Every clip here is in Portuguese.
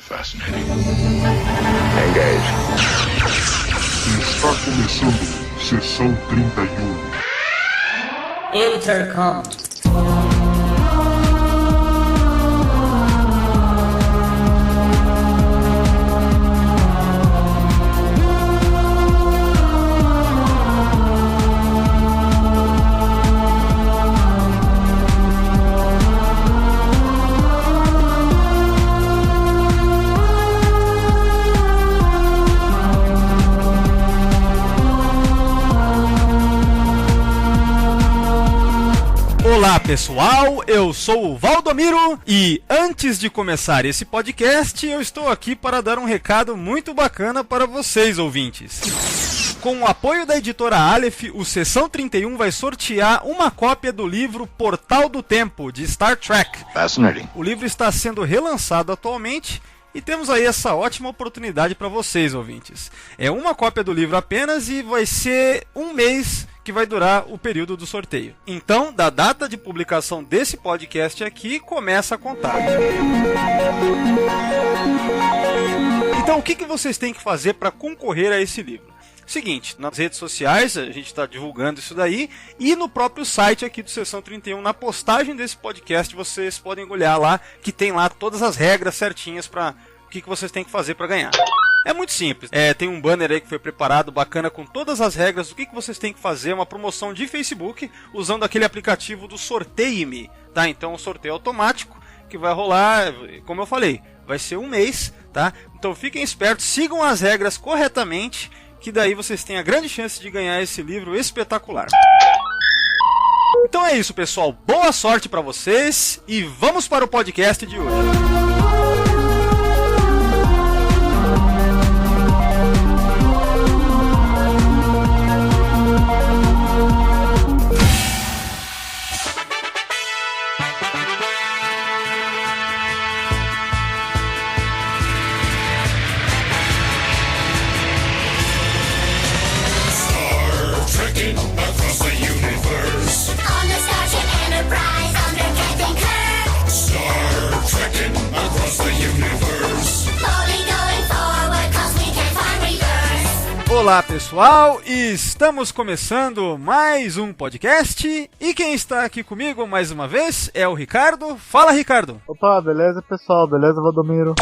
Fascinating. Engage. Está começando Sessão 31. Intercom. Olá pessoal, eu sou o Valdomiro e antes de começar esse podcast eu estou aqui para dar um recado muito bacana para vocês ouvintes. Com o apoio da editora Aleph, o Sessão 31 vai sortear uma cópia do livro Portal do Tempo, de Star Trek. Fascinating. O livro está sendo relançado atualmente e temos aí essa ótima oportunidade para vocês ouvintes. É uma cópia do livro apenas e vai ser um mês que vai durar o período do sorteio. Então, da data de publicação desse podcast aqui, começa a contar. Então, o que vocês têm que fazer para concorrer a esse livro? Seguinte, nas redes sociais, a gente está divulgando isso daí, e no próprio site aqui do Sessão 31, na postagem desse podcast, vocês podem olhar lá, que tem lá todas as regras certinhas para o que vocês têm que fazer para ganhar. É muito simples, tem um banner aí que foi preparado, bacana, com todas as regras do que vocês têm que fazer, uma promoção de Facebook, usando aquele aplicativo do Sorteie-me, tá? Então o sorteio automático que vai rolar, como eu falei, vai ser um mês, tá? Então fiquem espertos, sigam as regras corretamente, que daí vocês têm a grande chance de ganhar esse livro espetacular. Então é isso, pessoal, boa sorte para vocês e vamos para o podcast de hoje. Olá pessoal, estamos começando mais um podcast e quem está aqui comigo mais uma vez é o Ricardo. Fala, Ricardo! Opa, beleza pessoal, beleza Valdomiro?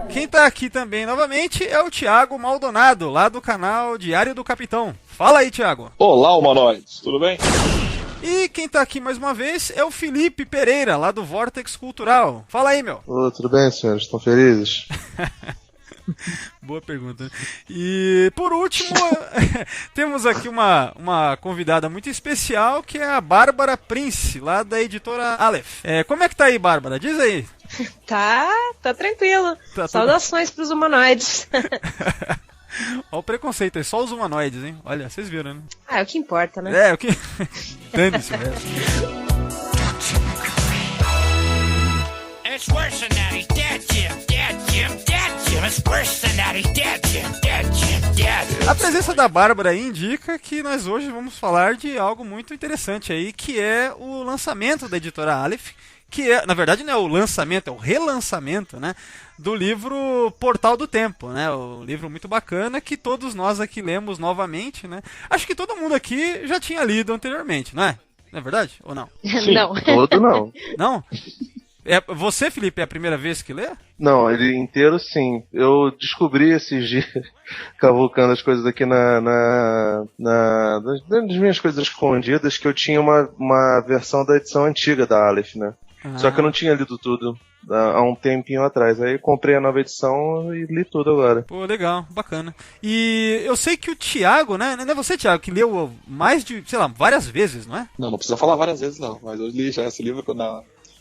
Quem está aqui também novamente é o Thiago Maldonado, lá do canal Diário do Capitão. Fala aí, Thiago! Olá, humanoides, tudo bem? E quem tá aqui mais uma vez é o Felipe Pereira, lá do Vortex Cultural. Fala aí, meu! Tudo bem, senhores? Estão felizes? Boa pergunta. E por último, temos aqui uma convidada muito especial, que é a Bárbara Prince, lá da editora Aleph. Como é que tá aí, Bárbara? Diz aí. Tá tranquilo. Tá Saudações pros humanoides. Olha o preconceito aí, só os humanoides, hein? Olha, vocês viram, né? É o que importa, né? É o que... Dane-se mesmo. It's worse than that, he's dead, Jim. Dead, Jim. Dead, Jim. It's worse than that, he's dead, Jim. Dead, Jim. Dead. A presença da Bárbara aí indica que nós hoje vamos falar de algo muito interessante aí, que é o lançamento da editora Aleph, que é, na verdade não é o lançamento, é o relançamento, né, do livro Portal do Tempo, né, o livro muito bacana que todos nós aqui lemos novamente, né. Acho que todo mundo aqui já tinha lido anteriormente, não é? Não é verdade? Ou não? Sim, Não. Todo não. Não? Você, Felipe, é a primeira vez que lê? Não, ele inteiro sim. Eu descobri esses dias, cavucando as coisas aqui nas minhas coisas escondidas, que eu tinha uma versão da edição antiga da Aleph, né? Só que eu não tinha lido tudo há um tempinho atrás. Aí comprei a nova edição e li tudo agora. Pô, legal, bacana. E eu sei que o Thiago, né? Não é você, Thiago, que leu mais de, sei lá, várias vezes, não é? Não precisa falar várias vezes não, mas eu li já esse livro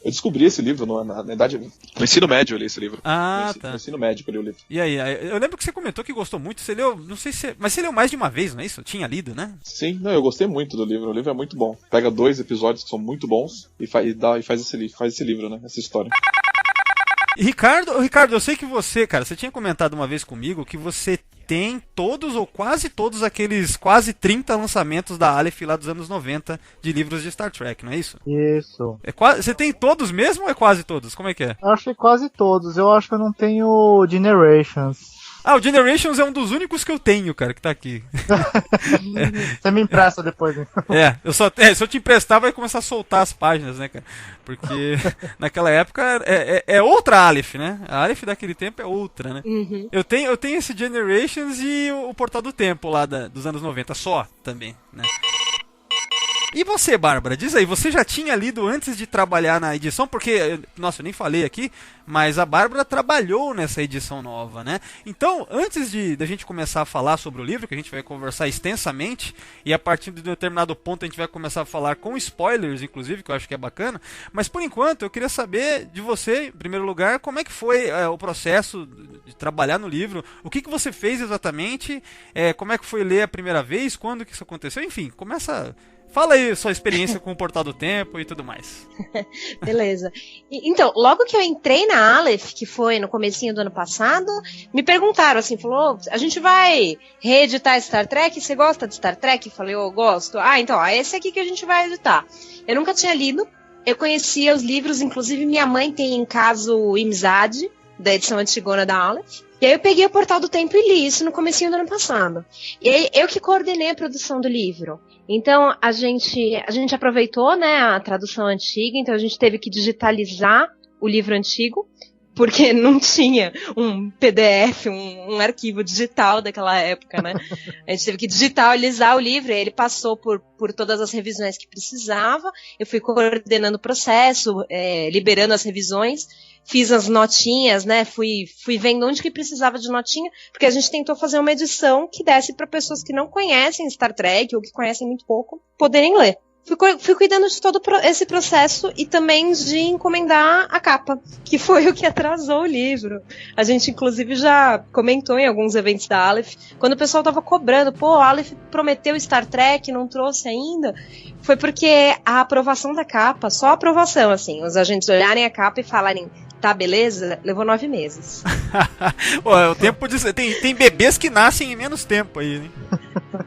eu descobri esse livro na idade, no ensino médio eu li esse livro. Ah, tá. No ensino médio que eu li o livro. E aí, eu lembro que você comentou que gostou muito, você leu, não sei se... Mas você leu mais de uma vez, não é isso? Eu tinha lido, né? Sim, não, eu gostei muito do livro, o livro é muito bom. Pega 2 episódios que são muito bons e faz esse livro, né, essa história. E Ricardo, eu sei que você, cara, você tinha comentado uma vez comigo que você tem todos ou quase todos aqueles quase 30 lançamentos da Aleph lá dos anos 90 de livros de Star Trek, não é isso? Isso. Você tem todos mesmo ou é quase todos? Como é que é? Eu acho que quase todos. Eu acho que eu não tenho Generations. Ah, o Generations é um dos únicos que eu tenho, cara, que tá aqui. Você me empresta depois, né? Se eu te emprestar, vai começar a soltar as páginas, né, cara? Porque naquela época é outra Aleph, né? A Aleph daquele tempo é outra, né? Uhum. Eu tenho esse Generations e o Portal do Tempo lá dos anos 90, só também, né? E você, Bárbara, diz aí, você já tinha lido antes de trabalhar na edição? Porque, nossa, eu nem falei aqui, mas a Bárbara trabalhou nessa edição nova, né? Então, antes da gente começar a falar sobre o livro, que a gente vai conversar extensamente, e a partir de um determinado ponto a gente vai começar a falar com spoilers, inclusive, que eu acho que é bacana, mas por enquanto eu queria saber de você, em primeiro lugar, como é que foi o processo de trabalhar no livro, o que você fez exatamente, como é que foi ler a primeira vez, quando que isso aconteceu, enfim, começa... Fala aí sua experiência com o Portal do Tempo e tudo mais. Beleza. Então, logo que eu entrei na Aleph, que foi no comecinho do ano passado, me perguntaram assim, falou, a gente vai reeditar Star Trek, você gosta de Star Trek? Eu falei, eu gosto. Ah, então, é esse aqui que a gente vai editar. Eu nunca tinha lido, eu conhecia os livros, inclusive minha mãe tem em casa o Imzad, da edição antigona da Aleph. E aí eu peguei o Portal do Tempo e li isso no comecinho do ano passado. E aí eu que coordenei a produção do livro. Então a gente aproveitou, né, a tradução antiga, então a gente teve que digitalizar o livro antigo, porque não tinha um PDF, um arquivo digital daquela época, né? A gente teve que digitalizar o livro, e ele passou por todas as revisões que precisava, eu fui coordenando o processo, liberando as revisões, fiz as notinhas, né? Fui vendo onde que precisava de notinha, porque a gente tentou fazer uma edição que desse para pessoas que não conhecem Star Trek ou que conhecem muito pouco poderem ler. Fui cuidando de todo esse processo e também de encomendar a capa, que foi o que atrasou o livro. A gente, inclusive, já comentou em alguns eventos da Aleph, quando o pessoal tava cobrando, a Aleph prometeu Star Trek, não trouxe ainda. Foi porque a aprovação da capa, só a aprovação, assim, os agentes olharem a capa e falarem, tá, beleza, levou 9 meses. O tempo de... tem bebês que nascem em menos tempo aí, né?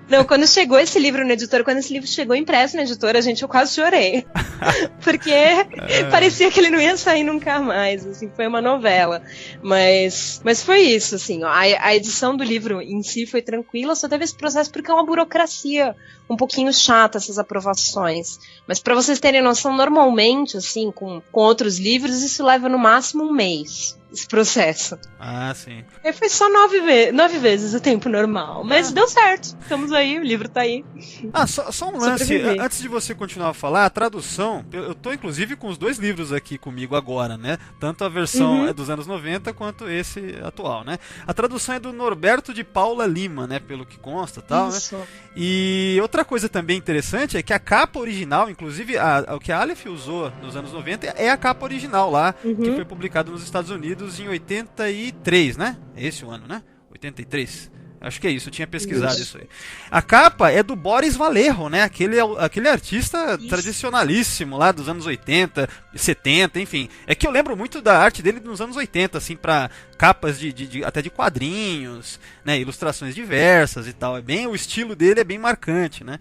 Não, quando chegou esse livro na editora, quando esse livro chegou impresso na editora, eu quase chorei. Porque parecia que ele não ia sair nunca mais, assim, foi uma novela. Mas foi isso, assim, ó, a edição do livro em si foi tranquila, só teve esse processo porque é uma burocracia um pouquinho chata, essas aprovações. Mas pra vocês terem noção, normalmente, assim, com outros livros, isso leva no máximo 1 mês. Esse processo. Ah, sim. E foi só 9 vezes o tempo normal. Mas deu certo. Estamos aí, o livro tá aí. Ah, só um lance. Antes de você continuar a falar, a tradução, eu tô inclusive com os 2 livros aqui comigo agora, né? Tanto a versão dos anos 90 quanto esse atual, né? A tradução é do Norberto de Paula Lima, né? Pelo que consta e tal, isso, né? E outra coisa também interessante é que a capa original, inclusive o que a Aleph usou nos anos 90 é a capa original lá, que foi publicada nos Estados Unidos em 83, né? Esse o ano, né? 83. Acho que é isso, eu tinha pesquisado isso aí. A capa é do Boris Vallejo, né? Aquele artista tradicionalíssimo lá dos anos 80, 70, enfim. É que eu lembro muito da arte dele nos anos 80, assim, pra capas até de quadrinhos, né? Ilustrações diversas e tal. O estilo dele é bem marcante, né?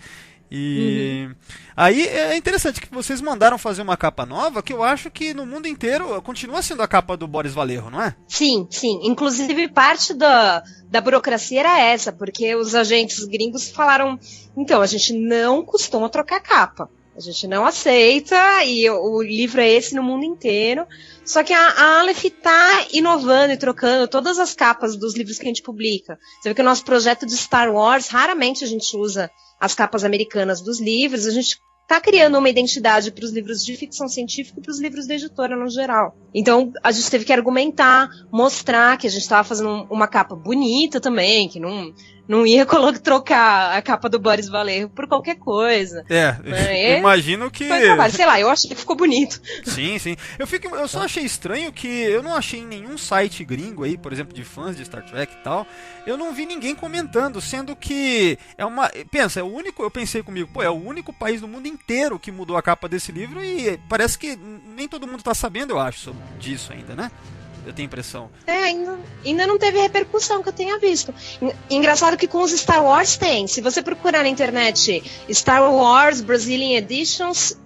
E aí é interessante que vocês mandaram fazer uma capa nova, que eu acho que no mundo inteiro continua sendo a capa do Boris Vallejo, não é? Sim, sim. Inclusive parte da burocracia era essa, porque os agentes gringos falaram, então, a gente não costuma trocar capa. A gente não aceita, e o livro é esse no mundo inteiro. Só que a Aleph tá inovando e trocando todas as capas dos livros que a gente publica. Você vê que o nosso projeto de Star Wars, raramente a gente usa as capas americanas dos livros, a gente tá criando uma identidade para os livros de ficção científica e para os livros da editora no geral. Então, a gente teve que argumentar, mostrar que a gente estava fazendo uma capa bonita também, que não ia trocar a capa do Boris Vallejo por qualquer coisa. Eu imagino que... Sei lá, eu achei que ficou bonito. Sim, sim. Eu só achei estranho que eu não achei em nenhum site gringo aí, por exemplo, de fãs de Star Trek e tal, eu não vi ninguém comentando, sendo que eu pensei comigo, é o único país do mundo inteiro que mudou a capa desse livro e parece que nem todo mundo tá sabendo, eu acho, disso ainda, né? eu tenho a impressão. Ainda não teve repercussão que eu tenha visto. Engraçado que com os Star Wars tem. Se você procurar na internet Star Wars Brazilian Editions,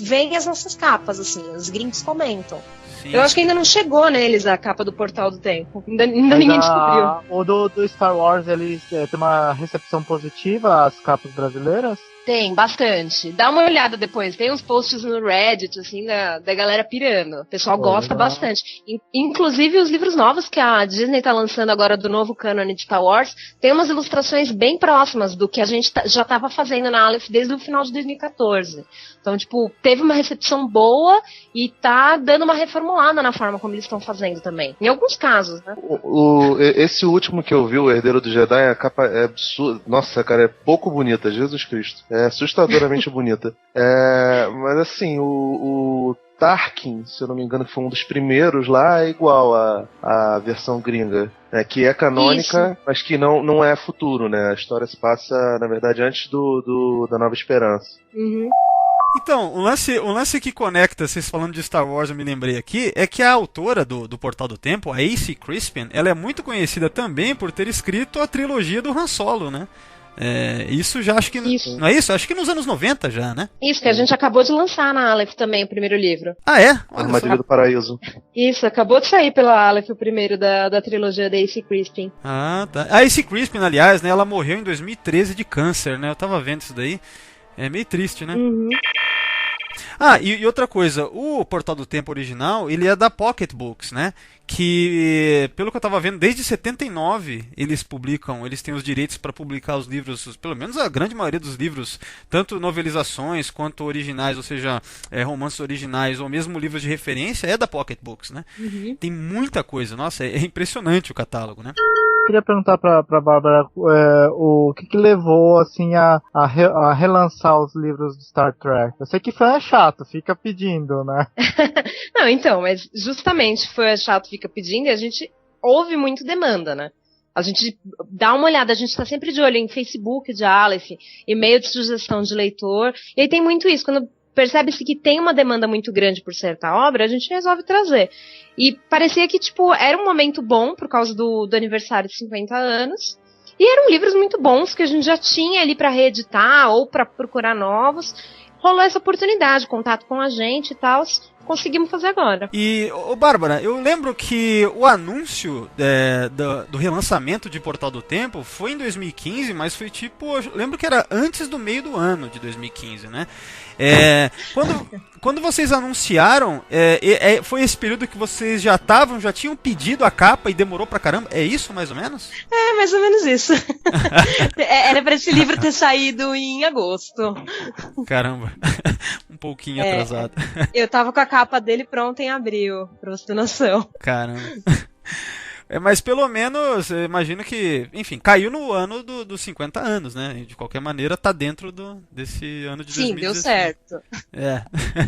vem as nossas capas, assim, os gringos comentam. Sim. Eu acho que ainda não chegou neles a capa do Portal do Tempo. Ainda ninguém descobriu. O do Star Wars, eles tem uma recepção positiva, as capas brasileiras? Tem, bastante. Dá uma olhada depois. Tem uns posts no Reddit, assim, da galera pirando. O pessoal gosta bastante. Inclusive, os livros novos que a Disney tá lançando agora do novo cânone de Star Wars, tem umas ilustrações bem próximas do que a gente já tava fazendo na Aleph desde o final de 2014. Então, tipo, teve uma recepção boa e tá dando uma reformulada na forma como eles estão fazendo também. Em alguns casos, né? Esse último que eu vi, o Herdeiro do Jedi, a capa é absurda. Nossa, cara, é pouco bonita, Jesus Cristo. É assustadoramente bonita. Mas assim, o Tarkin, se eu não me engano, que foi um dos primeiros lá, é igual à versão gringa. Que é canônica, mas que não é futuro, né? A história se passa, na verdade, antes da Nova Esperança. Uhum. Então, o lance que conecta, vocês falando de Star Wars, eu me lembrei aqui, é que a autora do Portal do Tempo, a A.C. Crispin, ela é muito conhecida também por ter escrito a trilogia do Han Solo, né? Isso já acho que... Isso. Não é isso? Acho que nos anos 90 já, né? Isso, que a gente acabou de lançar na Aleph também, o primeiro livro. Ah, é? Armadilha do Paraíso. Isso, acabou de sair pela Aleph o primeiro da trilogia da A.C. Crispin. Ah, tá. A A.C. Crispin, aliás, né, ela morreu em 2013 de câncer, né? Eu tava vendo isso daí. É meio triste, né? Uhum. E outra coisa, o Portal do Tempo original, ele é da Pocket Books, né? Que, pelo que eu estava vendo, desde 79 eles têm os direitos para publicar os livros, pelo menos a grande maioria dos livros, tanto novelizações quanto originais, ou seja, romances originais ou mesmo livros de referência, é da Pocket Books, né? Uhum. Tem muita coisa, nossa, é impressionante o catálogo, né? Queria perguntar pra Bárbara o que levou assim a relançar os livros de Star Trek. Eu sei que fã é chato, fica pedindo, né? Não, então, mas justamente fã é chato, fica pedindo e a gente ouve muito demanda, né? A gente dá uma olhada, a gente tá sempre de olho em Facebook de Aleph, e-mail de sugestão de leitor, e aí tem muito isso, quando percebe-se que tem uma demanda muito grande por certa obra, a gente resolve trazer. E parecia que, tipo, era um momento bom por causa do aniversário de 50 anos. E eram livros muito bons que a gente já tinha ali pra reeditar ou pra procurar novos. Rolou essa oportunidade, contato com a gente e tal. Conseguimos fazer agora. E, Bárbara, eu lembro que o anúncio do relançamento de Portal do Tempo foi em 2015, mas foi tipo, eu lembro que era antes do meio do ano de 2015, né? Quando vocês anunciaram, foi esse período que vocês já tinham pedido a capa e demorou pra caramba? É isso, mais ou menos? É, mais ou menos isso. Era pra esse livro ter saído em agosto. Caramba, um pouquinho atrasado. Eu tava com a capa dele pronta em abril, pra você ter noção. Caramba. Mas pelo menos, eu imagino que, enfim, caiu no ano dos 50 anos, né? De qualquer maneira, tá dentro desse ano de 2016. Sim, deu certo.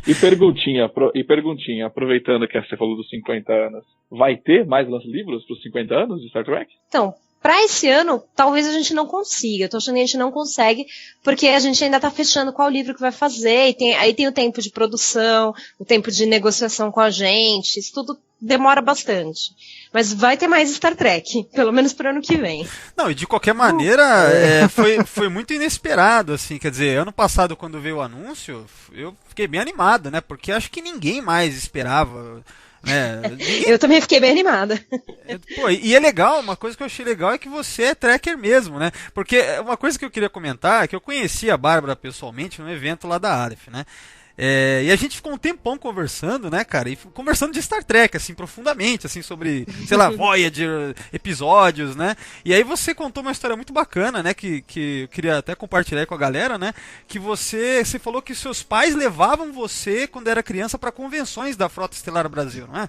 E perguntinha, aproveitando que você falou dos 50 anos, vai ter mais livros pros 50 anos de Star Trek? Então, pra esse ano, talvez a gente não consiga. Eu tô achando que a gente não consegue, porque a gente ainda tá fechando qual livro que vai fazer, e aí tem o tempo de produção, o tempo de negociação com a gente, isso tudo demora bastante. Mas vai ter mais Star Trek, pelo menos pro ano que vem. Não, e de qualquer maneira, foi muito inesperado, assim, quer dizer, ano passado quando veio o anúncio, eu fiquei bem animado, né, porque acho que ninguém mais esperava... Eu também fiquei bem animada. Pô, e é legal, uma coisa que eu achei legal é que você é tracker mesmo, né? Porque uma coisa que eu queria comentar é que eu conheci a Bárbara pessoalmente num evento lá da Aleph, né? E a gente ficou um tempão conversando, né, cara? E conversando de Star Trek, assim, profundamente, assim, sobre, sei lá, Voyager, episódios, né? E aí você contou uma história muito bacana, né? Que eu queria até compartilhar aí com a galera, né? Que você falou que seus pais levavam você, quando era criança, para convenções da Frota Estelar Brasil, não é?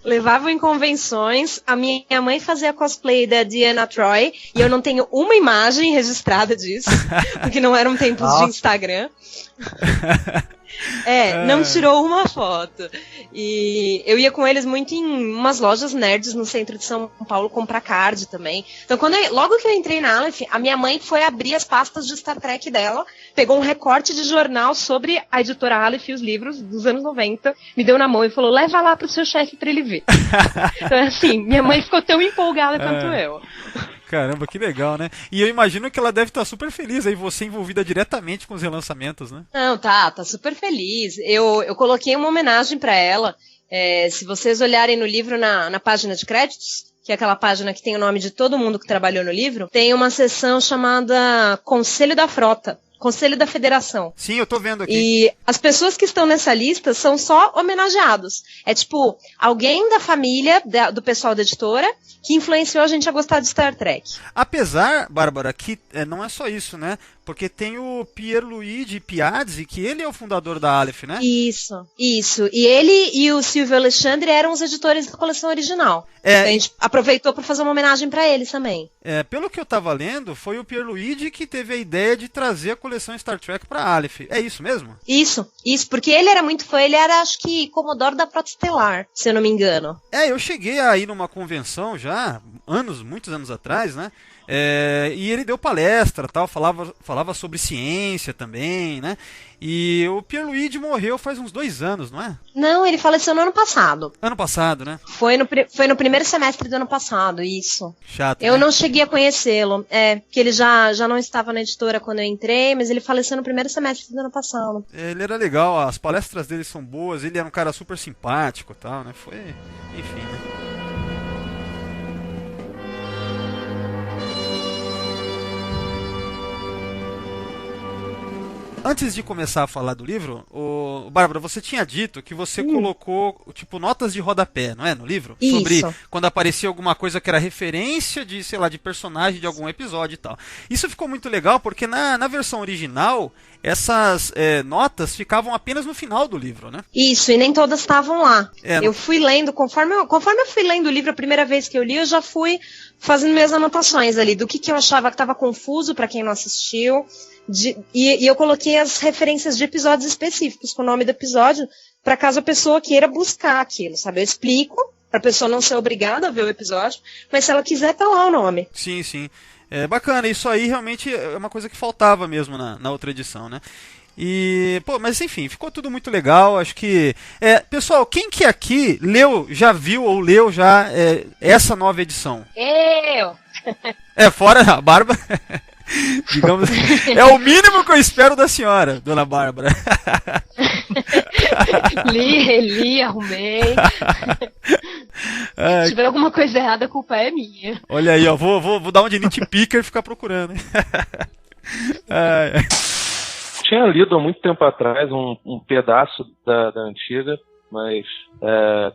Levavam em convenções. A minha mãe fazia cosplay da Diana Troy, e eu não tenho uma imagem registrada disso, porque não eram tempos de Instagram. Não tirou uma foto. E eu ia com eles muito em umas lojas nerds no centro de São Paulo comprar card também. Então, logo que eu entrei na Aleph, a minha mãe foi abrir as pastas de Star Trek dela, pegou um recorte de jornal sobre a editora Aleph e os livros dos anos 90, me deu na mão e falou, leva lá pro seu chefe pra ele ver. Então, assim, minha mãe ficou tão empolgada quanto eu. Caramba, que legal, né? E eu imagino que ela deve estar super feliz aí, você envolvida diretamente com os relançamentos, né? Não, tá super feliz. Eu coloquei uma homenagem pra ela. Se vocês olharem no livro, na página de créditos, que é aquela página que tem o nome de todo mundo que trabalhou no livro, tem uma seção chamada Conselho da Frota. Conselho da Federação. Sim, eu tô vendo aqui. E as pessoas que estão nessa lista são só homenageados. É tipo, alguém da família, do pessoal da editora, que influenciou a gente a gostar de Star Trek. Apesar, Bárbara, que não é só isso, né? Porque tem o Pierluigi Piazzi, que ele é o fundador da Aleph, né? Isso. E ele e o Silvio Alexandre eram os editores da coleção original. Então a gente aproveitou para fazer uma homenagem para eles também. Pelo que eu tava lendo, foi o Pierluigi que teve a ideia de trazer a coleção Star Trek pra Aleph. É isso mesmo? Isso, porque ele era muito fã, ele era, acho que, Commodore da Frota Estelar, se eu não me engano. Eu cheguei a ir numa convenção já, muitos anos atrás, né? E ele deu palestra, tal, falava sobre ciência também, né? E o Pierluigi morreu faz uns 2 anos, não é? Não, ele faleceu no ano passado. Ano passado, né? Foi no primeiro semestre do ano passado, isso. Chato, Eu né? não cheguei a conhecê-lo. Porque ele já não estava na editora quando eu entrei, mas ele faleceu no primeiro semestre do ano passado. Ele era legal, as palestras dele são boas, ele era um cara super simpático e tal, né? Enfim, né? Antes de começar a falar do livro, Bárbara, você tinha dito que você colocou, tipo, notas de rodapé, não é? No livro? Isso. Sobre quando aparecia alguma coisa que era referência de, sei lá, de personagem de algum episódio e tal. Isso ficou muito legal porque na versão original, essas notas ficavam apenas no final do livro, né? Isso, e nem todas estavam lá. Eu fui lendo, conforme eu fui lendo o livro a primeira vez que eu li, eu já fui fazendo minhas anotações ali, do que eu achava que estava confuso para quem não assistiu. E eu coloquei as referências de episódios específicos com o nome do episódio, para caso a pessoa queira buscar aquilo, sabe? Eu explico, para a pessoa não ser obrigada a ver o episódio, mas se ela quiser, tá lá o nome. Sim, sim. É bacana, isso aí realmente é uma coisa que faltava mesmo na outra edição, né? Mas enfim, ficou tudo muito legal, acho que... pessoal, quem que aqui já viu ou leu já essa nova edição? Eu! Fora a Bárbara... Digamos, é o mínimo que eu espero da senhora, dona Bárbara. Li, arrumei. Se tiver alguma coisa errada, a culpa é minha. Olha aí, ó, vou dar um de nitpicker e ficar procurando. Tinha lido há muito tempo atrás um pedaço da antiga, mas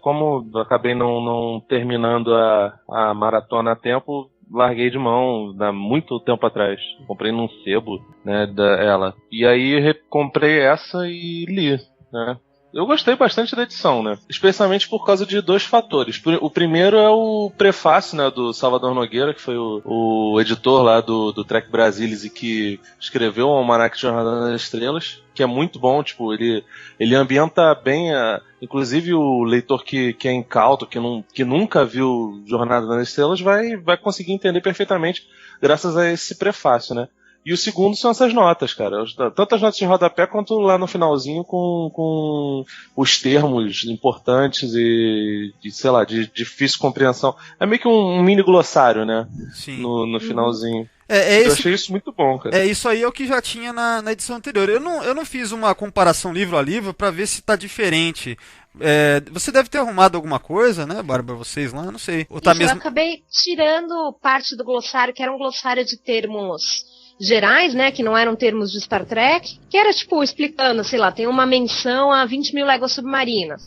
como eu acabei não terminando a maratona a tempo, larguei de mão há muito tempo atrás. Comprei num sebo, né, ela. E aí comprei essa e li, né. Eu gostei bastante da edição, né? Especialmente por causa de 2 fatores. O primeiro é o prefácio, né, do Salvador Nogueira, que foi o editor lá do Trek Brasilis e que escreveu o Almanac de Jornada nas Estrelas, que é muito bom, tipo, ele ambienta bem, inclusive o leitor que é incauto, que nunca viu Jornada nas Estrelas, vai conseguir entender perfeitamente graças a esse prefácio, né? E o segundo são essas notas, cara. Tanto as notas de rodapé quanto lá no finalzinho com os termos importantes e sei lá, de difícil compreensão. É meio que um mini glossário, né? Sim. No finalzinho. Eu achei isso muito bom, cara. Isso aí é o que já tinha na edição anterior. Eu não fiz uma comparação livro a livro pra ver se tá diferente. Você deve ter arrumado alguma coisa, né, Bárbara? Vocês lá, não sei. Ou tá mesmo... Eu acabei tirando parte do glossário, que era um glossário de termos gerais, né, que não eram termos de Star Trek, que era, tipo, explicando, sei lá, tem uma menção a 20 mil léguas submarinas.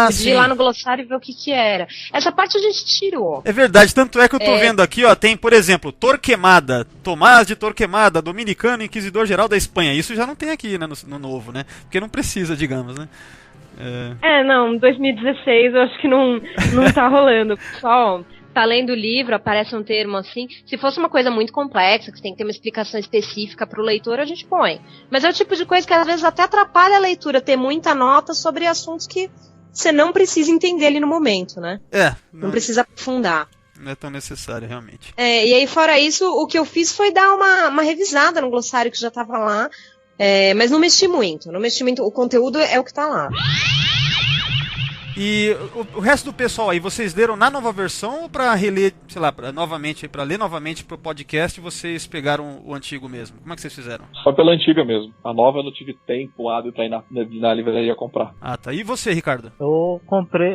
Podia ir lá no glossário e ver o que era. Essa parte a gente tirou. É verdade, tanto é que eu tô vendo aqui, ó, tem, por exemplo, Torquemada, Tomás de Torquemada, dominicano, inquisidor geral da Espanha. Isso já não tem aqui, né, no novo, né, porque não precisa, digamos, né. Não, 2016 eu acho que não tá rolando. Pessoal, tá lendo o livro, aparece um termo assim. Se fosse uma coisa muito complexa, que você tem que ter uma explicação específica pro leitor, a gente põe. Mas é o tipo de coisa que às vezes até atrapalha a leitura, ter muita nota sobre assuntos que você não precisa entender ali no momento, né? Não precisa aprofundar. Não é tão necessário, realmente. E aí, fora isso, o que eu fiz foi dar uma revisada no glossário que já tava lá. Mas não mexi muito. O conteúdo é o que tá lá. E o resto do pessoal aí, vocês leram na nova versão ou pra reler, sei lá, pra ler novamente pro podcast, vocês pegaram o antigo mesmo? Como é que vocês fizeram? Só pela antiga mesmo. A nova eu não tive tempo hábil pra ir na livraria comprar. Ah, tá. E você, Ricardo? Eu comprei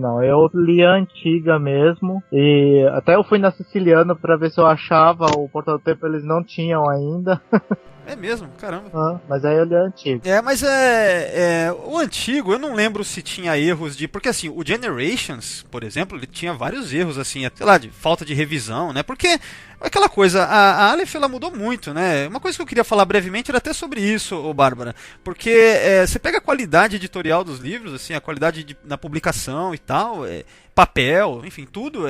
não. Eu li a antiga mesmo. E até eu fui na Siciliano pra ver se eu achava o Portal do Tempo, eles não tinham ainda. É mesmo? Caramba. Mas aí eu li a antiga. Mas o antigo, eu não lembro se tinha erros de... Porque assim, o Generations, por exemplo, ele tinha vários erros, assim, sei lá, de falta de revisão, né? Porque aquela coisa, a Aleph, ela mudou muito, né? Uma coisa que eu queria falar brevemente era até sobre isso, Bárbara. Porque você pega a qualidade editorial dos livros, assim, a qualidade na publicação e tal, papel, enfim, tudo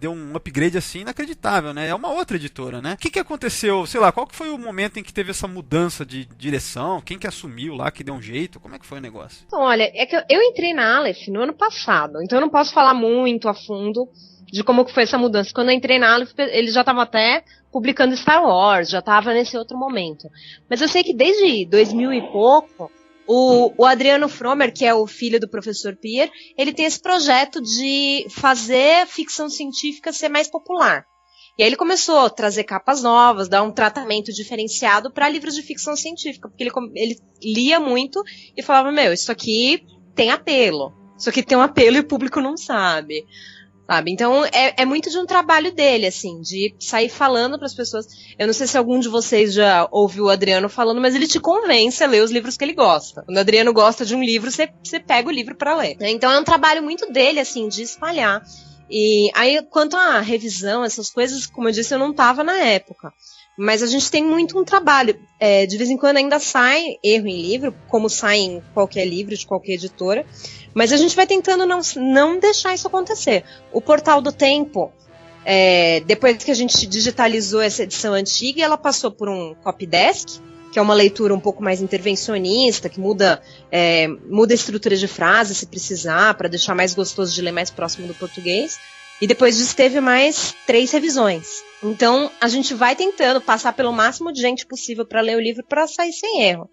deu um upgrade assim inacreditável, né? É uma outra editora, né? O que aconteceu? Sei lá, qual que foi o momento em que teve essa mudança de direção? Quem que assumiu lá, que deu um jeito? Como é que foi o negócio? Então, olha, é que eu entrei na Aleph no ano passado, então eu não posso falar muito a fundo de como que foi essa mudança. Quando eu entrei na Aleph, eles já estavam até publicando Star Wars, já estava nesse outro momento. Mas eu sei que desde 2000 e pouco, o Adriano Fromer, que é o filho do professor Pierre, ele tem esse projeto de fazer ficção científica ser mais popular. E aí ele começou a trazer capas novas, dar um tratamento diferenciado para livros de ficção científica, porque ele lia muito e falava, isso aqui tem apelo. Isso aqui tem um apelo e o público não sabe. Então é muito de um trabalho dele, assim, de sair falando para as pessoas. Eu não sei se algum de vocês já ouviu o Adriano falando, mas ele te convence a ler os livros que ele gosta. Quando o Adriano gosta de um livro, você pega o livro para ler. Então é um trabalho muito dele, assim, de espalhar. E aí, quanto à revisão, essas coisas, como eu disse, eu não estava na época. Mas a gente tem muito um trabalho. De vez em quando ainda sai erro em livro, como sai em qualquer livro de qualquer editora. Mas a gente vai tentando não deixar isso acontecer. O Portal do Tempo, depois que a gente digitalizou essa edição antiga, ela passou por um copydesk, que é uma leitura um pouco mais intervencionista, que muda a estrutura de frase se precisar, para deixar mais gostoso de ler, mais próximo do português. E depois disso teve mais 3 revisões. Então a gente vai tentando passar pelo máximo de gente possível para ler o livro para sair sem erro.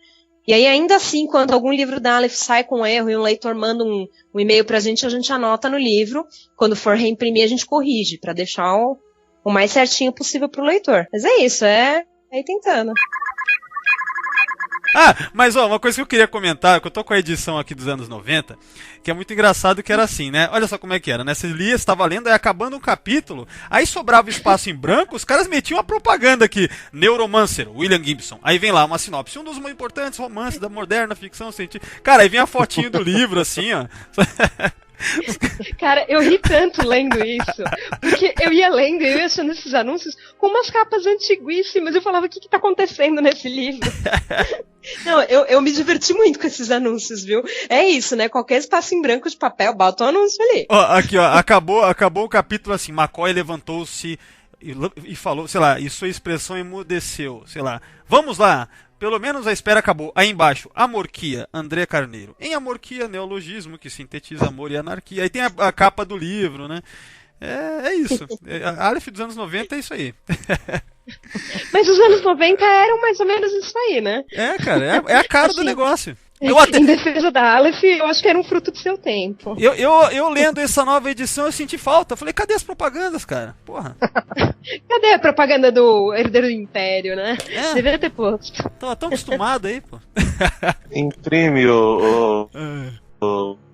E aí, ainda assim, quando algum livro da Aleph sai com erro e um leitor manda um e-mail pra gente, a gente anota no livro. Quando for reimprimir, a gente corrige, pra deixar o mais certinho possível pro leitor. Mas é isso, aí tentando. Mas uma coisa que eu queria comentar, que eu tô com a edição aqui dos anos 90, que é muito engraçado, que era assim, né? Olha só como é que era, né? Você lia, você tava lendo, aí acabando um capítulo, aí sobrava espaço em branco, os caras metiam uma propaganda aqui, Neuromancer, William Gibson. Aí vem lá uma sinopse, um dos mais importantes romances da moderna ficção científica. Cara, aí vem a fotinho do livro, assim, ó. Cara, eu ri tanto lendo isso, porque eu ia lendo e eu ia achando esses anúncios com umas capas antiguíssimas, eu falava, o que tá acontecendo nesse livro? Não, eu me diverti muito com esses anúncios, viu? É isso, né? Qualquer espaço em branco de papel, bota um anúncio ali. Aqui, acabou o capítulo assim, McCoy levantou-se e falou, sei lá, e sua expressão emudeceu, sei lá, vamos lá, pelo menos a espera acabou. Aí embaixo, Amorquia, André Carneiro. Em Amorquia, neologismo que sintetiza amor e anarquia. Aí tem a capa do livro, né? É isso. A Aleph dos anos 90 é isso aí. Mas os anos 90 eram mais ou menos isso aí, né? Cara, é a cara do negócio. Em defesa da Aleph, eu acho que era um fruto do seu tempo. Eu lendo essa nova edição, eu senti falta. Falei, cadê as propagandas, cara? Porra. Cadê a propaganda do Herdeiro do Império, né? Deveria ter posto. Tava tão acostumado aí, pô. Imprime o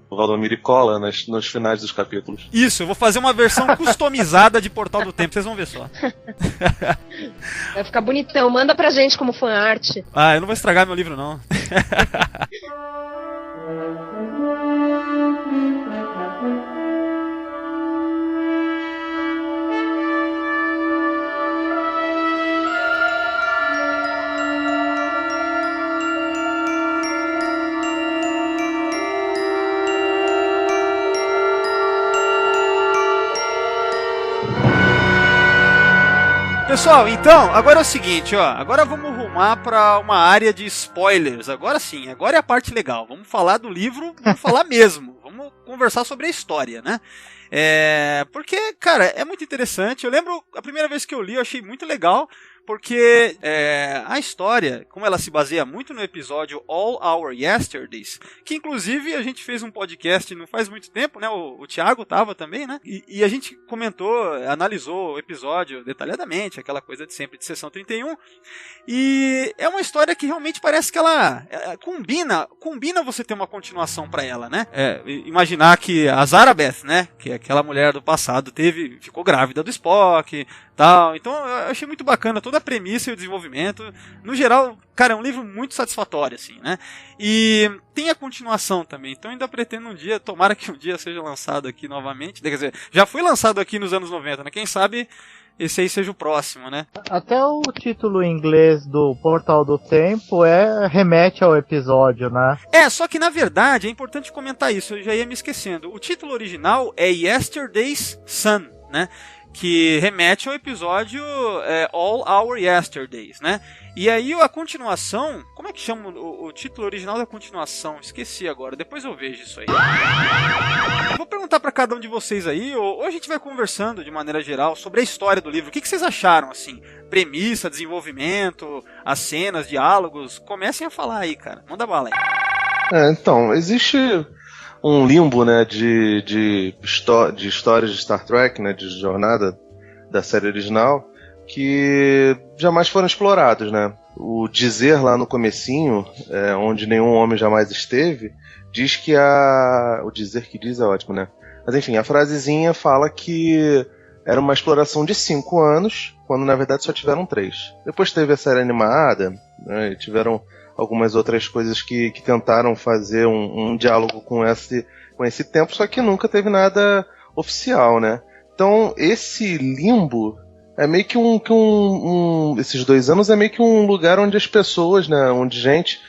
Valdomiro e cola nos finais dos capítulos. Isso, eu vou fazer uma versão customizada de Portal do Tempo, vocês vão ver só. Vai ficar bonitão, manda pra gente como fan art. Eu não vou estragar meu livro, não. Pessoal, então, agora é o seguinte, ó. Agora vamos rumar pra uma área de spoilers. Agora sim, agora é a parte legal. Vamos falar do livro, vamos falar mesmo. Vamos conversar sobre a história, né? Porque, cara, é muito interessante. Eu lembro, a primeira vez que eu li, eu achei muito legal. Porque a história, como ela se baseia muito no episódio All Our Yesterdays, que inclusive a gente fez um podcast não faz muito tempo, né? O Thiago tava também, né? E a gente comentou, analisou o episódio detalhadamente, aquela coisa de sempre de Sessão 31. E é uma história que realmente parece que ela combina você ter uma continuação pra ela, né? Imaginar que a Zarabeth, né? Que é aquela mulher do passado, ficou grávida do Spock, tal. Então eu achei muito bacana toda a premissa e o desenvolvimento. No geral, cara, é um livro muito satisfatório, assim, né? E tem a continuação também. Então ainda pretendo um dia, tomara que um dia seja lançado aqui novamente. Quer dizer, já foi lançado aqui nos anos 90, né? Quem sabe esse aí seja o próximo, né? Até o título em inglês do Portal do Tempo remete ao episódio, né? Só que na verdade é importante comentar isso, eu já ia me esquecendo. O título original é Yesterday's Sun, né? Que remete ao episódio All Our Yesterdays, né? E aí a continuação, como é que chama o título original da continuação? Esqueci agora, depois eu vejo isso aí. Eu vou perguntar para cada um de vocês aí, ou a gente vai conversando de maneira geral sobre a história do livro. O que vocês acharam, assim? Premissa, desenvolvimento, as cenas, diálogos. Comecem a falar aí, cara. Manda bala aí. Então, existe um limbo, né, de histórias de Star Trek, né, de jornada da série original, que jamais foram explorados, né? O dizer lá no comecinho, onde nenhum homem jamais esteve, diz que o dizer que diz é ótimo, né? Mas enfim, a frasezinha fala que era uma exploração de 5 anos, quando na verdade só tiveram 3. Depois teve a série animada, né, e tiveram algumas outras coisas que tentaram fazer um diálogo com esse tempo, só que nunca teve nada oficial, né? Então, esse limbo é meio que esses 2 anos é meio que um lugar onde as pessoas, né, onde gente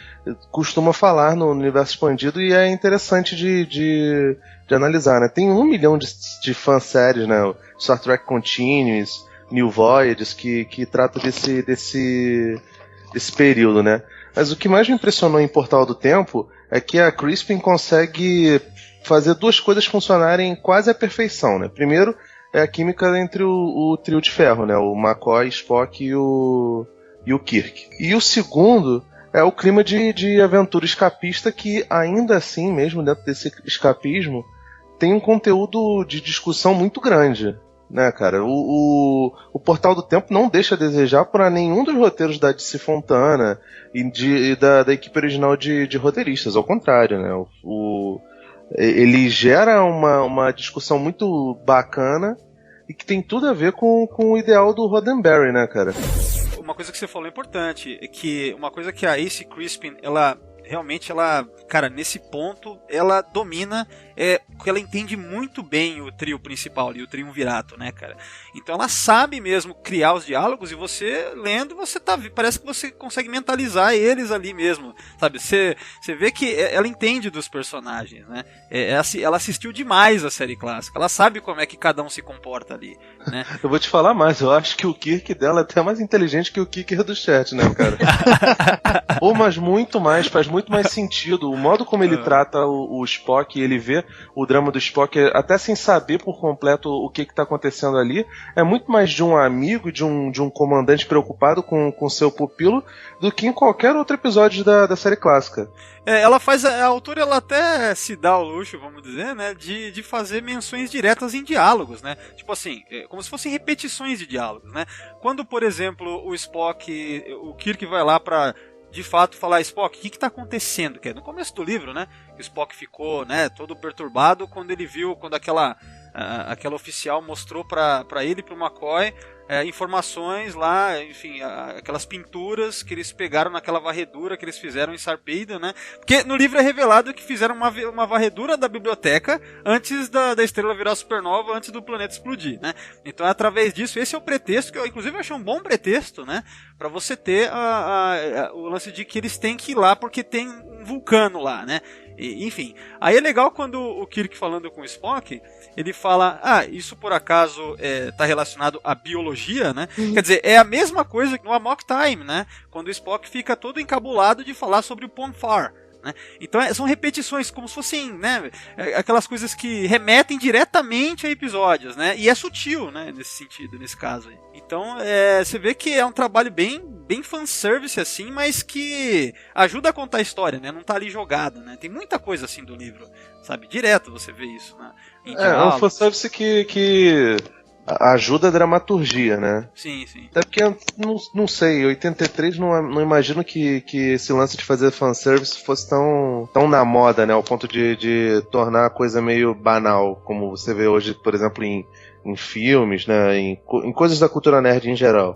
costuma falar no universo expandido, e é interessante de analisar, né? Tem 1 milhão de fanséries, né? Star Trek Continuous, New Voyages, que trata desse período, né? Mas o que mais me impressionou em Portal do Tempo é que a Crispin consegue fazer 2 coisas funcionarem quase à perfeição, né? Primeiro é a química entre o trio de ferro, né? O McCoy, Spock e o Kirk. E o segundo é o clima de aventura escapista, que ainda assim, mesmo dentro desse escapismo, tem um conteúdo de discussão muito grande, né, cara? O Portal do Tempo não deixa a desejar para nenhum dos roteiros da DC Fontana e da equipe original de roteiristas, ao contrário, né? Ele gera uma discussão muito bacana e que tem tudo a ver com o ideal do Roddenberry, né, cara? Uma coisa que você falou é importante, é que uma coisa que a Ace Crispin, realmente, cara, nesse ponto, ela domina, porque ela entende muito bem o trio principal ali, o triunvirato, né, cara? Então ela sabe mesmo criar os diálogos, e você lendo, parece que você consegue mentalizar eles ali mesmo, sabe? Você vê que ela entende dos personagens, né? Ela assistiu demais a série clássica, ela sabe como é que cada um se comporta ali, né? Eu vou te falar mais, eu acho que o Kirk dela é até mais inteligente que o Kicker do chat, né, cara? Mas muito mais, faz muito mais sentido. O modo como ele trata o Spock, e ele vê o drama do Spock, até sem saber por completo o que está acontecendo ali, é muito mais de um amigo, de um comandante preocupado com seu pupilo, do que em qualquer outro episódio da série clássica. A autora, ela até se dá o luxo, vamos dizer, né, de fazer menções diretas em diálogos, né? Tipo assim, como se fossem repetições de diálogos, né? Quando, por exemplo, o Kirk vai lá pra, de fato, falar: Spock, o que está acontecendo? Que é no começo do livro, né? O Spock ficou, né, todo perturbado quando ele viu, quando aquela oficial mostrou para ele e para o McCoy informações lá, enfim, aquelas pinturas que eles pegaram naquela varredura que eles fizeram em Sarpeido, né? Porque no livro é revelado que fizeram uma varredura da biblioteca antes da estrela virar supernova, antes do planeta explodir, né? Então, através disso, esse é o pretexto, que eu inclusive achei um bom pretexto, né? Para você ter o lance de que eles têm que ir lá porque tem um vulcano lá, né? Enfim, aí é legal quando o Kirk falando com o Spock, ele fala, isso por acaso tá relacionado à biologia, né? Quer dizer, é a mesma coisa no Amok Time, né? Quando o Spock fica todo encabulado de falar sobre o Pon-farr. Né? Então são repetições, como se fossem, né, aquelas coisas que remetem diretamente a episódios, né? E é sutil, né, nesse sentido, nesse caso aí. Então você vê que é um trabalho bem fanservice assim, mas que ajuda a contar a história, né? Não tá ali jogado, né? Tem muita coisa assim do livro, sabe? Direto você vê isso, né? É um fanservice que ajuda a dramaturgia, né? Sim, sim. Até porque, não sei, 83 não imagino que esse lance de fazer fanservice fosse tão na moda, né? Ao ponto de tornar a coisa meio banal, como você vê hoje, por exemplo, em filmes, né? Em coisas da cultura nerd em geral.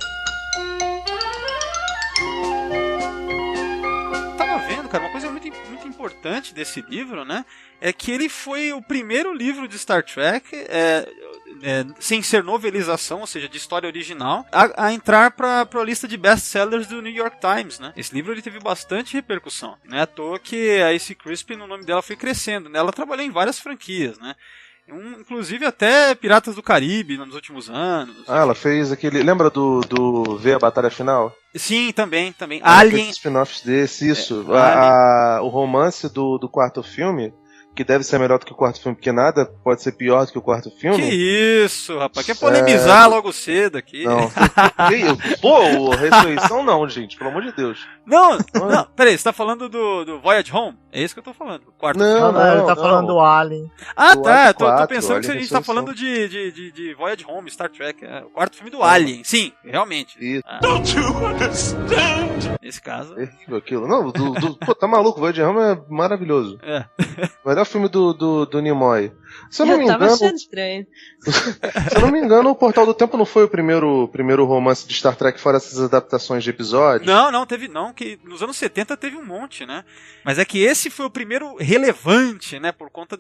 Tava vendo, cara, uma coisa muito importante desse livro, né? É que ele foi o primeiro livro de Star Trek, sem ser novelização, ou seja, de história original, a entrar para a lista de best-sellers do New York Times, né? Esse livro ele teve bastante repercussão, né? À toa que a Icy Crispin, o nome dela foi crescendo, né? Ela trabalhou em várias franquias, né? Inclusive até Piratas do Caribe nos últimos anos. Ela fez aquele... Lembra do V, a Batalha Final? Sim, também. Alien. Spin-offs desse, isso. Alien. O romance do quarto filme, que deve ser melhor do que o quarto filme, porque nada pode ser pior do que o quarto filme. Que isso, rapaz. Quer polemizar logo cedo aqui. Não. Pô, Ressurreição não, gente. Pelo amor de Deus. Não, peraí, você tá falando do Voyage Home? É isso que eu tô falando. O quarto filme. Não, ele tá falando do Alien. Tá. Tô 4, pensando que a gente tá falando de Voyage Home, Star Trek. O quarto filme do Alien. Sim, realmente. Isso. Don't you understand? Nesse caso. Terrível aquilo. Não, pô, tá maluco. O Voyage Home é maravilhoso. Melhor filme do Nimoy. Se eu não me engano. Tava achando estranho. Se eu não me engano, o Portal do Tempo não foi o primeiro romance de Star Trek fora essas adaptações de episódios? Não, teve não, que nos anos 70 teve um monte, né? Mas é que esse foi o primeiro relevante, né? Por conta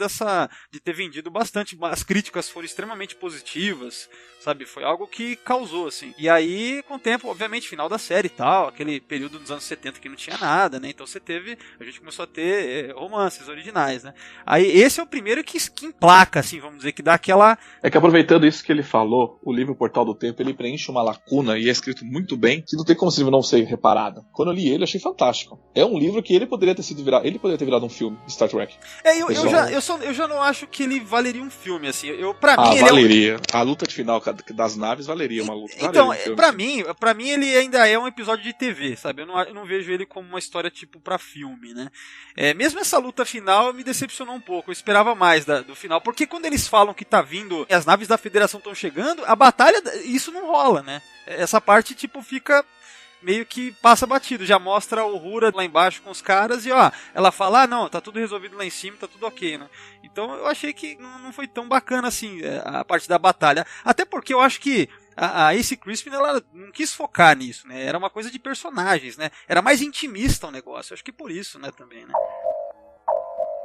de ter vendido bastante. As críticas foram extremamente positivas, sabe? Foi algo que causou, assim. E aí, com o tempo, obviamente, final da série e tal, aquele período dos anos 70 que não tinha nada, né? Então a gente começou a ter romances originais, né? Aí esse é o primeiro que emplaca, assim, vamos dizer, que dá aquela... É que aproveitando isso que ele falou, o livro Portal do Tempo, ele preenche uma lacuna e é escrito muito bem, que não tem como esse livro não ser reparado. Quando eu li ele, eu achei fantástico. É um livro que ele poderia ter virado um filme de Star Trek. Eu já não acho que ele valeria um filme, assim. Pra mim, valeria. A luta de final das naves valeria uma luta. Então, pra mim ele ainda é um episódio de TV, sabe? Eu não vejo ele como uma história tipo pra filme, né? Mesmo essa luta final me decepcionou um pouco. Eu esperava mais do final, porque quando eles falam que tá vindo e as naves da Federação estão chegando, a batalha, isso não rola, né? Essa parte, tipo, fica meio que passa batido, já mostra o Uhura lá embaixo com os caras e ela fala, não, tá tudo resolvido lá em cima, tá tudo ok, né? Então eu achei que não foi tão bacana assim a parte da batalha, até porque eu acho que a Icy Crispin, ela não quis focar nisso, né? Era uma coisa de personagens, né? Era mais intimista o negócio, eu acho que por isso, né, também, né?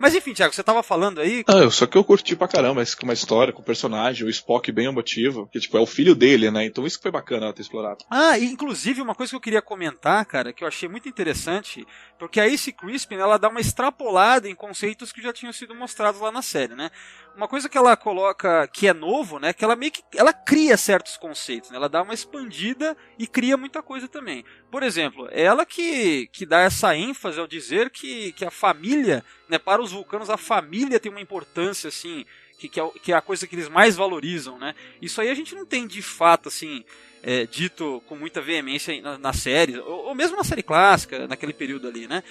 Mas enfim, Thiago, você tava falando aí... Só que eu curti pra caramba com uma história, com o personagem, o Spock bem emotivo, que tipo, é o filho dele, né? Então isso que foi bacana ela ter explorado. E inclusive uma coisa que eu queria comentar, cara, que eu achei muito interessante, porque a Icy Crispin, ela dá uma extrapolada em conceitos que já tinham sido mostrados lá na série, né? Uma coisa que ela coloca que é novo, né? Que ela meio que ela cria certos conceitos, né? Ela dá uma expandida e cria muita coisa também. Por exemplo, ela que dá essa ênfase ao dizer que a família, né? Para os vulcanos, a família tem uma importância, assim, que é a coisa que eles mais valorizam, né? Isso aí a gente não tem de fato, assim, dito com muita veemência na série, ou mesmo na série clássica, naquele período ali, né?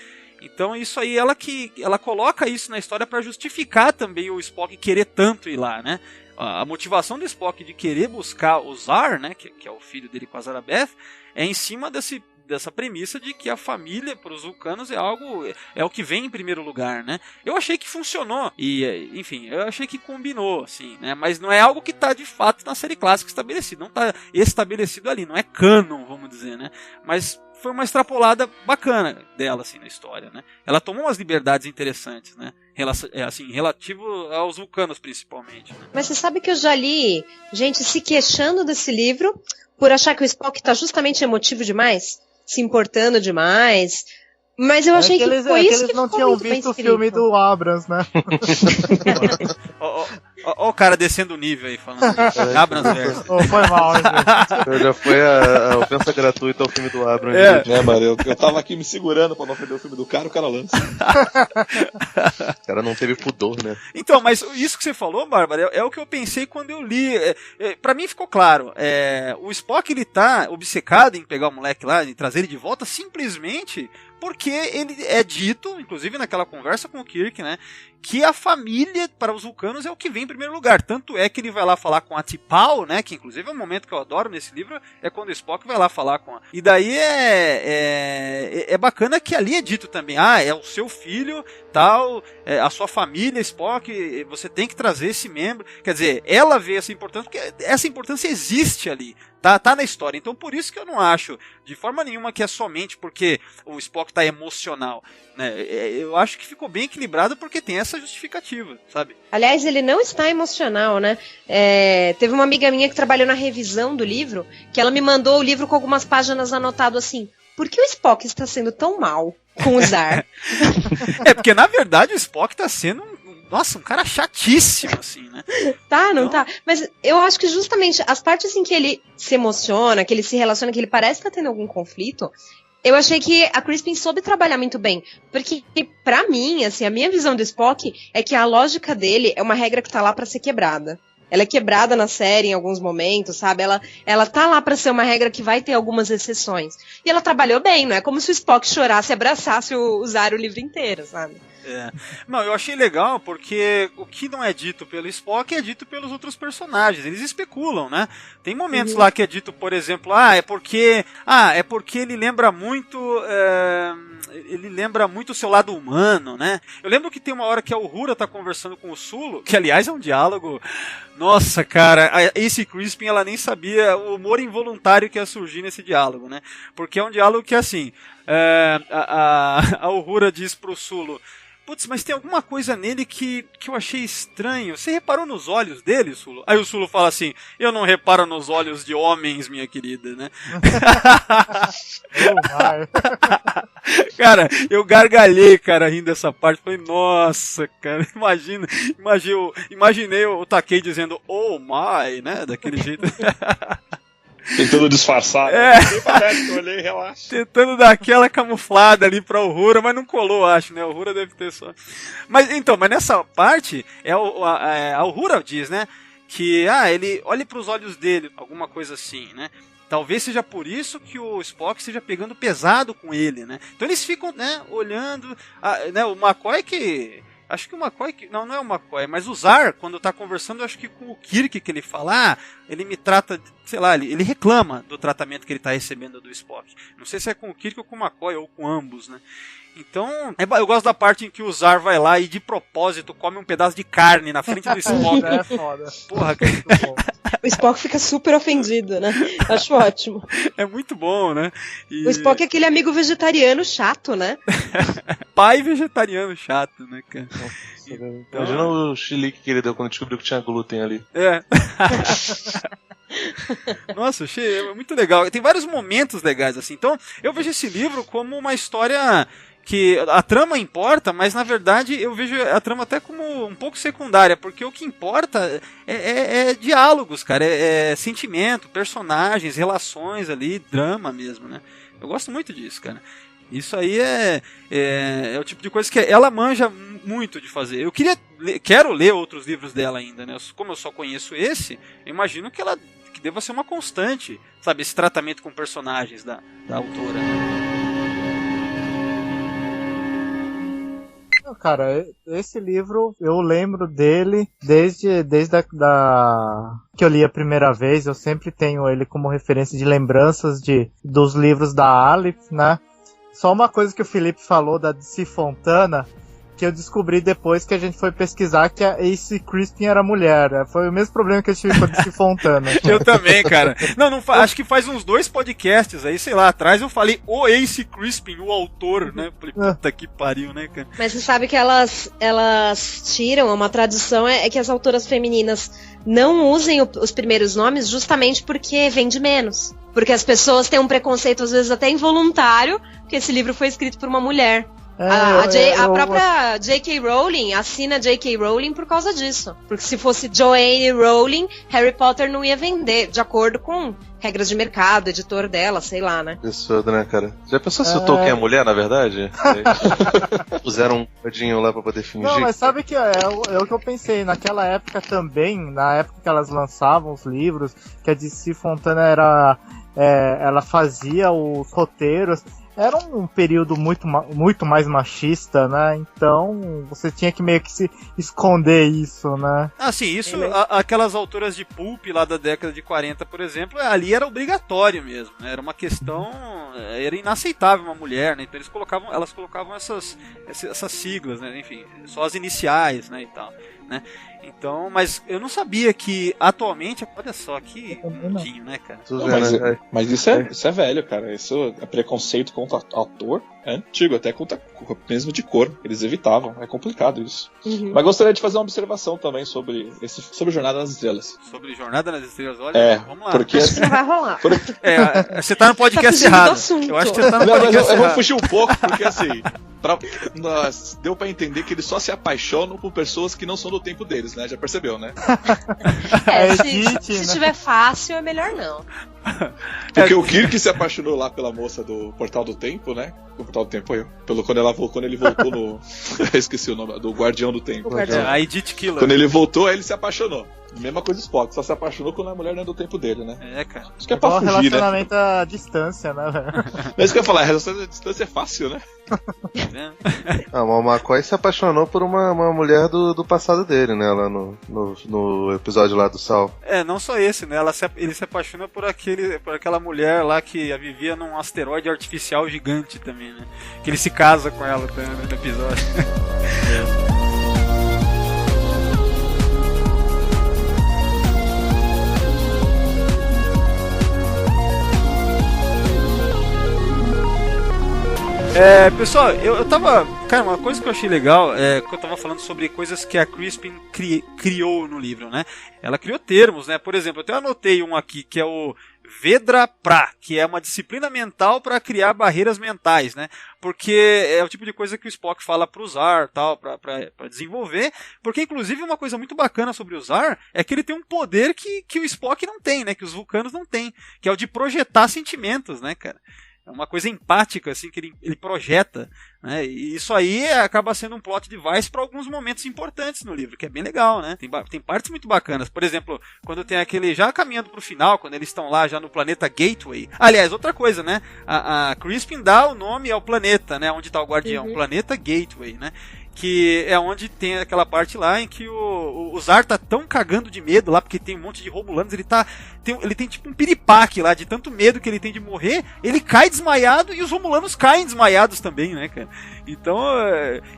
Então isso aí, ela coloca isso na história para justificar também o Spock querer tanto ir lá, né? A motivação do Spock de querer buscar o Zar, né, que é o filho dele com a Zarabeth, é em cima dessa premissa de que a família para os vulcanos é o que vem em primeiro lugar, né? Eu achei que funcionou e, enfim, eu achei que combinou, assim, né? Mas não é algo que está de fato na série clássica estabelecido, não está estabelecido ali, não é canon, vamos dizer, né? Mas foi uma extrapolada bacana dela, assim, na história, né? Ela tomou umas liberdades interessantes, né? Assim, relativo aos vulcanos, principalmente, né? Mas você sabe que eu já li gente se queixando desse livro por achar que o Spock tá justamente emotivo demais, se importando demais. Mas eu achei que foi isso que eles não ficou tinham muito bem visto o escrito. filme do Abrams, né? Ó o cara descendo o nível aí, falando. Abrams verso. Foi mal, gente. Já foi a ofensa gratuita ao filme do Abrams. Né, mano? Eu tava aqui me segurando pra não perder o filme do cara, o cara lança. O cara não teve pudor, né? Então, mas isso que você falou, Bárbara, é o que eu pensei quando eu li. Pra mim ficou claro. O Spock, ele tá obcecado em pegar o moleque lá, em trazer ele de volta, simplesmente porque ele é dito, inclusive naquela conversa com o Kirk, né, que a família para os vulcanos é o que vem em primeiro lugar. Tanto é que ele vai lá falar com a T'Pau, né, que inclusive é um momento que eu adoro nesse livro, é quando o Spock vai lá falar com a... E daí é bacana que ali é dito também, é o seu filho, tal, a sua família, Spock, você tem que trazer esse membro. Quer dizer, ela vê essa importância, porque essa importância existe ali. Tá na história. Então por isso que eu não acho de forma nenhuma que é somente porque o Spock tá emocional, né? Eu acho que ficou bem equilibrado porque tem essa justificativa, sabe? Aliás, ele não está emocional, né? Teve uma amiga minha que trabalhou na revisão do livro, que ela me mandou o livro com algumas páginas anotado assim: por que o Spock está sendo tão mal com o Zar? Porque na verdade o Spock tá sendo um cara chatíssimo, assim, né? Tá. Mas eu acho que justamente as partes em que ele se emociona, que ele se relaciona, que ele parece estar tendo algum conflito, eu achei que a Crispin soube trabalhar muito bem. Porque, pra mim, assim, a minha visão do Spock é que a lógica dele é uma regra que tá lá pra ser quebrada. Ela é quebrada na série em alguns momentos, sabe? Ela tá lá pra ser uma regra que vai ter algumas exceções. E ela trabalhou bem, não é como se o Spock chorasse e abraçasse o Zar o livro inteiro, sabe? Não, eu achei legal porque o que não é dito pelo Spock é dito pelos outros personagens. Eles especulam, né? Tem momentos lá que é dito, por exemplo, é porque ele lembra muito o seu lado humano, né? Eu lembro que tem uma hora que a Uhura tá conversando com o Sulu, que aliás é um diálogo, nossa, cara, a Ace Crispin, ela nem sabia o humor involuntário que ia surgir nesse diálogo, né? Porque é um diálogo que assim, a Uhura diz pro Sulu: putz, mas tem alguma coisa nele que eu achei estranho. Você reparou nos olhos dele, Sulu? Aí o Sulu fala assim: eu não reparo nos olhos de homens, minha querida, né? Cara, eu gargalhei, cara, rindo dessa parte. Falei, nossa, cara, imaginei o Takei dizendo, oh my, né? Daquele jeito. Tentando disfarçar. Nem parece que eu olhei, relaxa. Tentando dar aquela camuflada ali pra Uhura, mas não colou, acho, né? A Uhura deve ter só... Mas nessa parte, a Uhura diz, né? Que, ele olhe pros olhos dele, alguma coisa assim, né? Talvez seja por isso que o Spock esteja pegando pesado com ele, né? Então eles ficam, né, olhando... né, o McCoy que... Acho que o McCoy... Não é o McCoy, mas o Zar, quando tá conversando, acho que com o Kirk, que ele fala, ele me trata... Sei lá, ele reclama do tratamento que ele tá recebendo do Spock. Não sei se é com o Kirk ou com o McCoy, ou com ambos, né? Então, eu gosto da parte em que o Zar vai lá e de propósito come um pedaço de carne na frente do Spock. É foda. Porra, cara. O Spock fica super ofendido, né? Acho ótimo. É muito bom, né? E... O Spock é aquele amigo vegetariano chato, né? Pai vegetariano chato, né, cara? Então... Imagina o chilique que ele deu quando descobriu que tinha glúten ali. Nossa, achei muito legal. Tem vários momentos legais, assim. Então, eu vejo esse livro como uma história que a trama importa, mas na verdade eu vejo a trama até como um pouco secundária, porque o que importa é diálogos, cara, é sentimento, personagens, relações ali, drama mesmo, né? Eu gosto muito disso, cara. Isso aí é o tipo de coisa que ela manja muito de fazer. Eu quero ler outros livros dela ainda, né? Como eu só conheço esse, eu imagino que ela deva ser uma constante, sabe? Esse tratamento com personagens da autora, né? Cara, esse livro eu lembro dele desde que eu li a primeira vez. Eu sempre tenho ele como referência de lembranças dos livros da Aleph, né? Só uma coisa que o Felipe falou da DC Fontana, que eu descobri depois que a gente foi pesquisar que a Ace Crispin era mulher. Foi o mesmo problema que eu tive com a DC Fontana. Eu também, cara. Acho que faz uns 2 podcasts aí, sei lá, atrás eu falei o Ace Crispin, o autor, né? Falei, puta que pariu, né, cara? Mas você sabe que elas tiram, uma tradição é que as autoras femininas não usem os primeiros nomes justamente porque vende menos. Porque as pessoas têm um preconceito, às vezes até involuntário, porque esse livro foi escrito por uma mulher. A própria J.K. Rowling assina J.K. Rowling por causa disso. Porque se fosse Joanne Rowling, Harry Potter não ia vender, de acordo com regras de mercado, editor dela, sei lá, né? Absurdo, né, cara? Já pensou se o Tolkien é mulher, na verdade? Puseram um cadinho lá pra poder fingir. Não, mas sabe que é o que eu pensei. Naquela época também, na época que elas lançavam os livros, que a DC Fontana ela fazia os roteiros. Era um período muito mais machista, né? Então você tinha que meio que se esconder isso, né? Ah, sim, isso, aquelas autoras de pulp lá da década de 40, por exemplo, ali era obrigatório mesmo, né? Era uma questão, era inaceitável uma mulher, né? Então elas colocavam essas siglas, né? Enfim, só as iniciais, né, e tal, né? Então, mas eu não sabia que atualmente, olha só, que mundinho, né, cara? Mas isso é velho, cara. Isso é preconceito contra ator, é antigo, até contra mesmo de cor. Eles evitavam, é complicado isso. Uhum. Mas gostaria de fazer uma observação também sobre Jornada nas Estrelas. Sobre Jornada nas Estrelas, olha, vamos lá. Porque acho que não vai rolar. Você tá no podcast errado. Eu acho que você tá no podcast errado. Eu vou fugir um pouco, porque assim... deu pra entender que eles só se apaixonam por pessoas que não são do tempo deles, né? Já percebeu, né? Se tiver fácil, é melhor não. Porque o Kirk se apaixonou lá pela moça do Portal do Tempo, né? O Portal do Tempo, quando ele voltou no... esqueci o nome, do Guardião do Tempo. A Edith Killer. Quando ele voltou, ele se apaixonou. Mesma coisa do Spock, só se apaixonou quando a mulher não é do tempo dele, né? É, cara. Acho que é pra fugir, relacionamento à distância, né? É isso que eu ia falar, relacionamento à distância é fácil, né? O McCoy se apaixonou por uma mulher do passado dele, né? Lá no episódio lá do Sal. Não só esse, né? Ele se apaixona por aquela mulher lá que vivia num asteroide artificial gigante também, né? Que ele se casa com ela também no episódio. Pessoal, eu tava... Cara, uma coisa que eu achei legal é que eu tava falando sobre coisas que a Crispin criou no livro, né? Ela criou termos, né? Por exemplo, eu até anotei um aqui, que é o Vedra Pra, que é uma disciplina mental para criar barreiras mentais, né? Porque é o tipo de coisa que o Spock fala para usar, tal, para desenvolver. Porque, inclusive, uma coisa muito bacana sobre usar é que ele tem um poder que o Spock não tem, né? Que os vulcanos não têm, que é o de projetar sentimentos, né, cara? É uma coisa empática, assim, que ele projeta, né? E isso aí acaba sendo um plot device para alguns momentos importantes no livro, que é bem legal, né? Tem partes muito bacanas. Por exemplo, quando tem aquele, já caminhando pro final, quando eles estão lá já no planeta Gateway. Aliás, outra coisa, né? A Crispin dá o nome ao planeta, né? Onde tá o Guardião. Planeta Gateway, né? Que é onde tem aquela parte lá em que o Zar tá tão cagando de medo lá, porque tem um monte de Romulanos, ele tem tipo um piripaque lá, de tanto medo que ele tem de morrer, ele cai desmaiado e os Romulanos caem desmaiados também, né, cara? Então,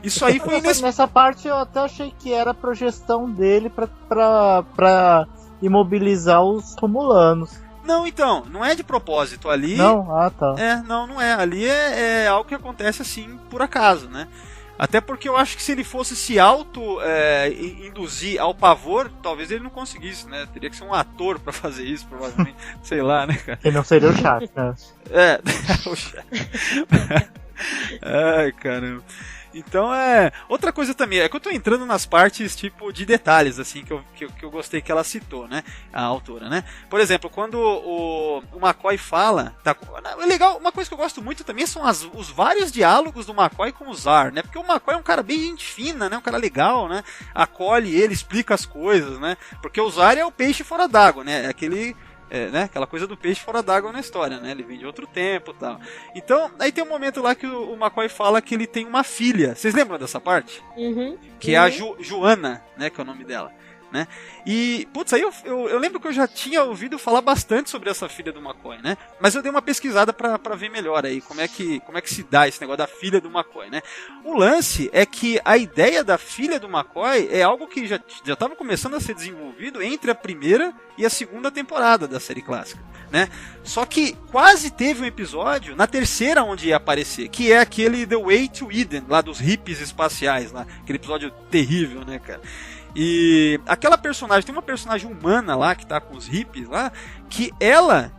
isso aí foi... Nessa parte eu até achei que era a projeção dele pra imobilizar os Romulanos. Não, então, não é de propósito, ali... Não? Ah, tá. Não é, ali é algo que acontece assim, por acaso, né? Até porque eu acho que se ele fosse se induzir ao pavor, talvez ele não conseguisse, né? Teria que ser um ator pra fazer isso, provavelmente. Sei lá, né, cara? Ele não seria o Chaves, né? O Chaves. Ai, caramba. Então outra coisa também, é que eu tô entrando nas partes tipo de detalhes, assim, que eu gostei que ela citou, né? A autora, né? Por exemplo, quando o McCoy fala. É legal, uma coisa que eu gosto muito também são os vários diálogos do McCoy com o Zar, né? Porque o McCoy é um cara bem gente fina, né? Um cara legal, né? Acolhe ele, explica as coisas, né? Porque o Zar é o peixe fora d'água, né? É aquele. Né? Aquela coisa do peixe fora d'água na história, né? Ele vem de outro tempo e tal. Então, aí tem um momento lá que o McCoy fala que ele tem uma filha. Vocês lembram dessa parte? Que é a Joana, né? Que é o nome dela. Né? E, putz, aí eu lembro que eu já tinha ouvido falar bastante sobre essa filha do McCoy, né? Mas eu dei uma pesquisada pra ver melhor aí como é que se dá esse negócio da filha do McCoy, né? O lance é que a ideia da filha do McCoy é algo que já estava começando a ser desenvolvido entre a primeira e a segunda temporada da série clássica, né? Só que quase teve um episódio na terceira onde ia aparecer, que é aquele The Way to Eden, lá dos hippies espaciais, lá, aquele episódio terrível, né, cara? E aquela personagem, tem uma personagem humana lá que tá com os hippies lá, que ela,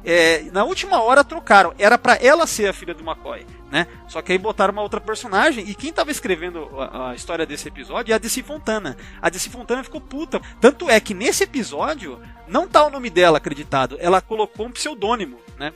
na última hora trocaram, era pra ela ser a filha do McCoy, né? Só que aí botaram uma outra personagem, e quem tava escrevendo a história desse episódio é a DC Fontana. A DC Fontana ficou puta. Tanto é que nesse episódio não tá o nome dela acreditado, ela colocou um pseudônimo, né?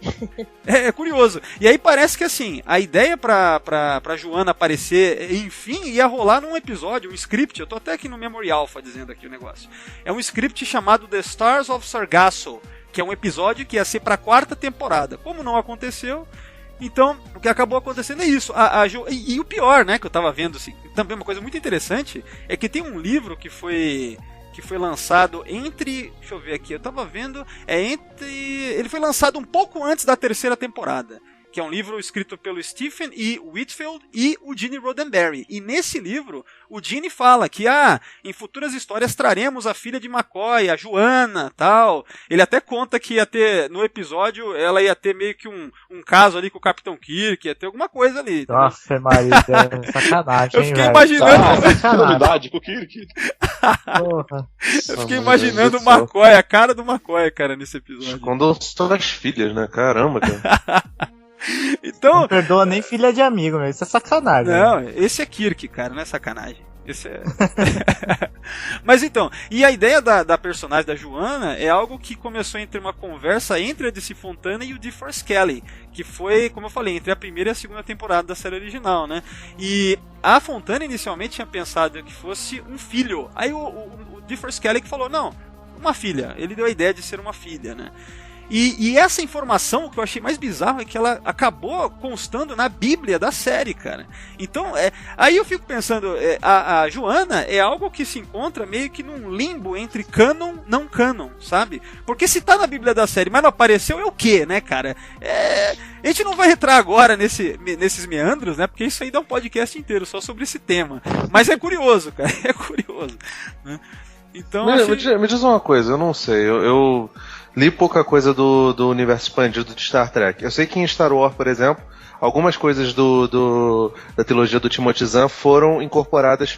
É curioso. E aí parece que assim, a ideia pra Joanna aparecer, enfim, ia rolar num episódio, um script. Eu tô até aqui no Memory Alpha dizendo aqui o negócio. É um script chamado The Stars of Sargasso, que é um episódio que ia ser pra 4ª temporada. Como não aconteceu, então o que acabou acontecendo é isso. E o pior, né, que eu tava vendo assim, também uma coisa muito interessante, é que tem um livro que foi lançado entre... Deixa eu ver aqui, eu tava vendo... Ele foi lançado um pouco antes da 3ª temporada, que é um livro escrito pelo Stephen E. Whitfield e o Gene Roddenberry. E nesse livro, o Gene fala que em futuras histórias traremos a filha de McCoy, a Joanna, tal. Ele até conta que ia ter, no episódio, ela ia ter meio que um caso ali com o Capitão Kirk, ia ter alguma coisa ali. Nossa, Maria, sacanagem, eu fiquei hein, imaginando... novidade com o Kirk. Porra. Eu fiquei imaginando o McCoy, a cara do McCoy, cara, nesse episódio. Quando são as filhas, né? Caramba, cara. Então, não perdoa nem filha de amigo, meu. Isso é sacanagem. Não, esse é Kirk, cara, não é sacanagem. Esse é... Mas então, e a ideia da personagem da Joanna é algo que começou entre uma conversa entre a DC Fontana e o DeForest Kelley, que foi, como eu falei, entre a 1ª e a 2ª temporada da série original, né? E a Fontana inicialmente tinha pensado que fosse um filho. Aí o DeForest Kelley que falou, não, uma filha. Ele deu a ideia de ser uma filha, né? E essa informação, o que eu achei mais bizarro é que ela acabou constando na Bíblia da série, cara. Então, aí eu fico pensando, a Joanna é algo que se encontra meio que num limbo entre canon e não canon, sabe? Porque se tá na Bíblia da série, mas não apareceu, é o quê, né, cara? A gente não vai entrar agora nesses meandros, né? Porque isso aí dá um podcast inteiro só sobre esse tema. Mas é curioso, cara, é curioso, né? Então, me diz uma coisa, eu não sei, eu li pouca coisa do universo expandido de Star Trek. Eu sei que em Star Wars, por exemplo, algumas coisas da trilogia do Timothy Zahn foram incorporadas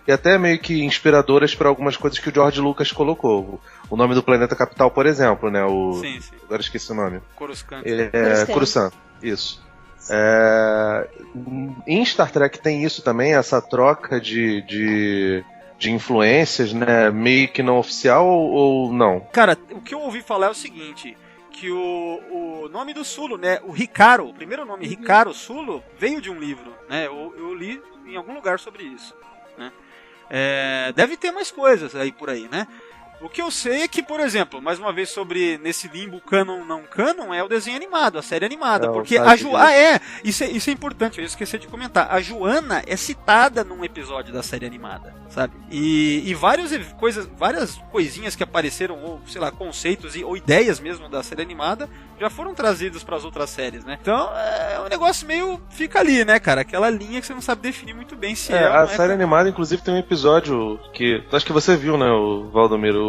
e até meio que inspiradoras para algumas coisas que o George Lucas colocou. O nome do planeta capital, por exemplo, né? Sim. Agora esqueci o nome. Coruscant. Coruscant, isso. Em Star Trek tem isso também, essa troca de influências, né? Meio que não oficial ou não? Cara, o que eu ouvi falar é o seguinte, que o nome do Sulu, né? O Hikaru, o primeiro nome, Hikaru Sulu, veio de um livro, né? Eu li em algum lugar sobre isso, né? Deve ter mais coisas aí por aí, né? O que eu sei é que, por exemplo, mais uma vez sobre nesse limbo canon não canon, é o desenho animado, a série animada, porque a Joanna isso é importante, eu esqueci de comentar. A Joanna é citada num episódio da série animada, sabe? E várias coisinhas que apareceram, ou sei lá, conceitos ou ideias mesmo da série animada já foram trazidos para as outras séries, né? Então, o negócio meio fica ali, né, cara? Aquela linha que você não sabe definir muito bem se a série animada, inclusive, tem um episódio que acho que você viu, né, o Valdomiro,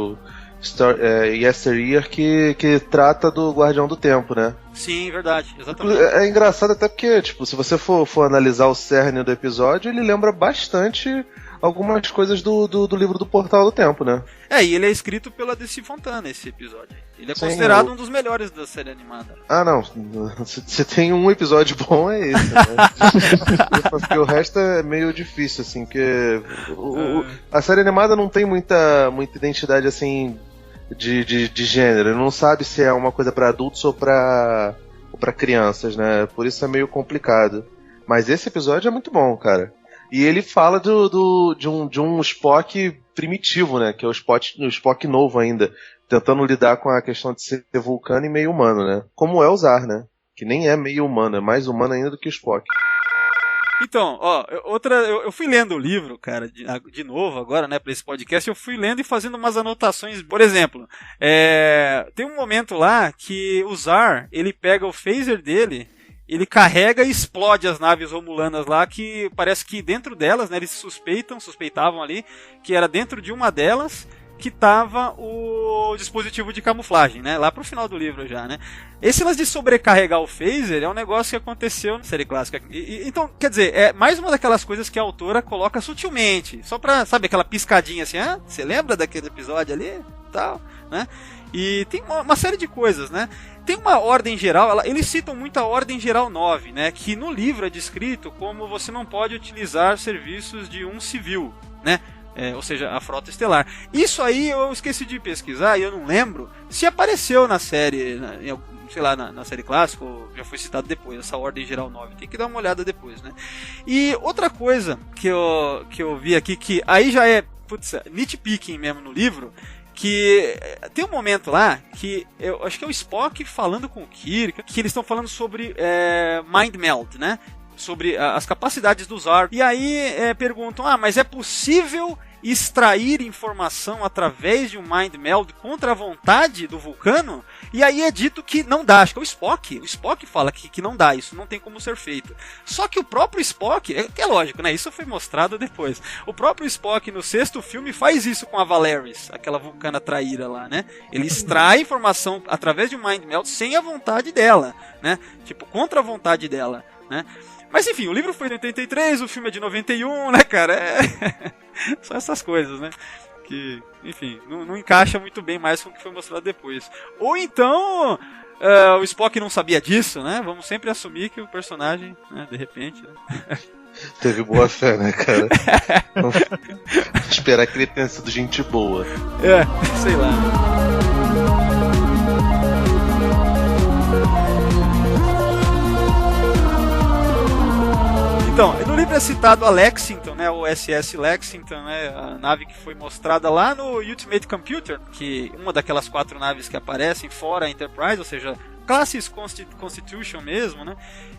Yesteryear, que trata do Guardião do Tempo, né? Sim, verdade, exatamente. É engraçado até porque, tipo, se você for analisar o cerne do episódio, ele lembra bastante algumas coisas do livro do Portal do Tempo, né? E ele é escrito pela DC Fontana, esse episódio. Ele é considerado um dos melhores da série animada. Não. Se tem um episódio bom, é esse, né? Porque o resto é meio difícil, assim, porque a série animada não tem muita identidade, assim, de gênero. Ele não sabe se é uma coisa pra adultos ou pra crianças, né? Por isso é meio complicado. Mas esse episódio é muito bom, cara. E ele fala de um Spock primitivo, né? Que é o Spock novo ainda, tentando lidar com a questão de ser vulcano e meio humano, né? Como é o Zar, né? Que nem é meio humano, é mais humano ainda do que o Spock. Então, eu fui lendo o livro, cara, de novo agora, né, pra esse podcast, eu fui lendo e fazendo umas anotações. Por exemplo, tem um momento lá que o Zar, ele pega o phaser dele, ele carrega e explode as naves romulanas lá, que parece que dentro delas, né, eles suspeitavam ali, que era dentro de uma delas que tava o dispositivo de camuflagem, né, lá pro final do livro já, né. Esse lance de sobrecarregar o phaser é um negócio que aconteceu na série clássica. Então, quer dizer, é mais uma daquelas coisas que a autora coloca sutilmente, só pra, sabe, aquela piscadinha assim, você lembra daquele episódio ali? Tal, né. E tem uma série de coisas, né? Tem uma ordem geral, eles citam muito a ordem geral 9, né? Que no livro é descrito como você não pode utilizar serviços de um civil, né? Ou seja, a frota estelar. Isso aí eu esqueci de pesquisar e eu não lembro se apareceu na série, sei lá, na série clássica, ou já foi citado depois, essa ordem geral 9. Tem que dar uma olhada depois, né? E outra coisa que eu vi aqui, que aí já é nitpicking mesmo no livro, que tem um momento lá que eu acho que é o Spock falando com o Kirk, que eles estão falando sobre Mind Meld, né? Sobre as capacidades do Zar. E aí perguntam, mas é possível extrair informação através de um Mind Meld contra a vontade do Vulcano? E aí é dito que não dá, acho que é o Spock fala que não dá, isso não tem como ser feito. Só que o próprio Spock, é lógico, né, isso foi mostrado depois, o próprio Spock no 6º filme faz isso com a Valeris, aquela vulcana traíra lá, né, ele extrai informação através de um Mind Meld sem a vontade dela, né, tipo, contra a vontade dela, né. Mas enfim, o livro foi de 83, o filme é de 91, né, cara, são essas coisas, né. Que, enfim, não encaixa muito bem mais com o que foi mostrado depois. Ou então, o Spock não sabia disso, né? Vamos sempre assumir que o personagem, né, de repente... Né? Teve boa fé, né, cara? Esperar que ele tenha sido gente boa. Sei lá. Então, no livro é citado a Lexington, né, o SS Lexington, né, a nave que foi mostrada lá no Ultimate Computer, que uma daquelas 4 naves que aparecem fora a Enterprise, ou seja, classes Constitution mesmo, né,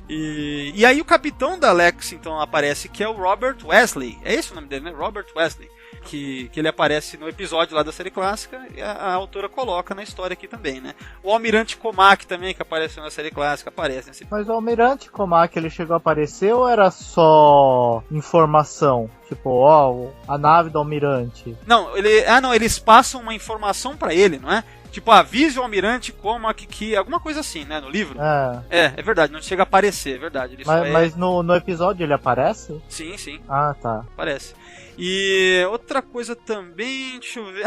e aí o capitão da Lexington aparece, que é o Robert Wesley, é esse o nome dele, né, Robert Wesley, que ele aparece no episódio lá da série clássica, e a autora coloca na história aqui também, né. O Almirante Comac também, que apareceu na série clássica, aparece nesse... Mas o Almirante Comac, ele chegou a aparecer ou era só informação? Tipo, a nave do Almirante. Não, eles passam uma informação pra ele, não é? Tipo, avise o Almirante Comac que... Alguma coisa assim, né, no livro. É verdade, não chega a aparecer, é verdade. Ele mas no episódio ele aparece? Sim. Ah, tá. Aparece. E outra coisa também, deixa eu ver...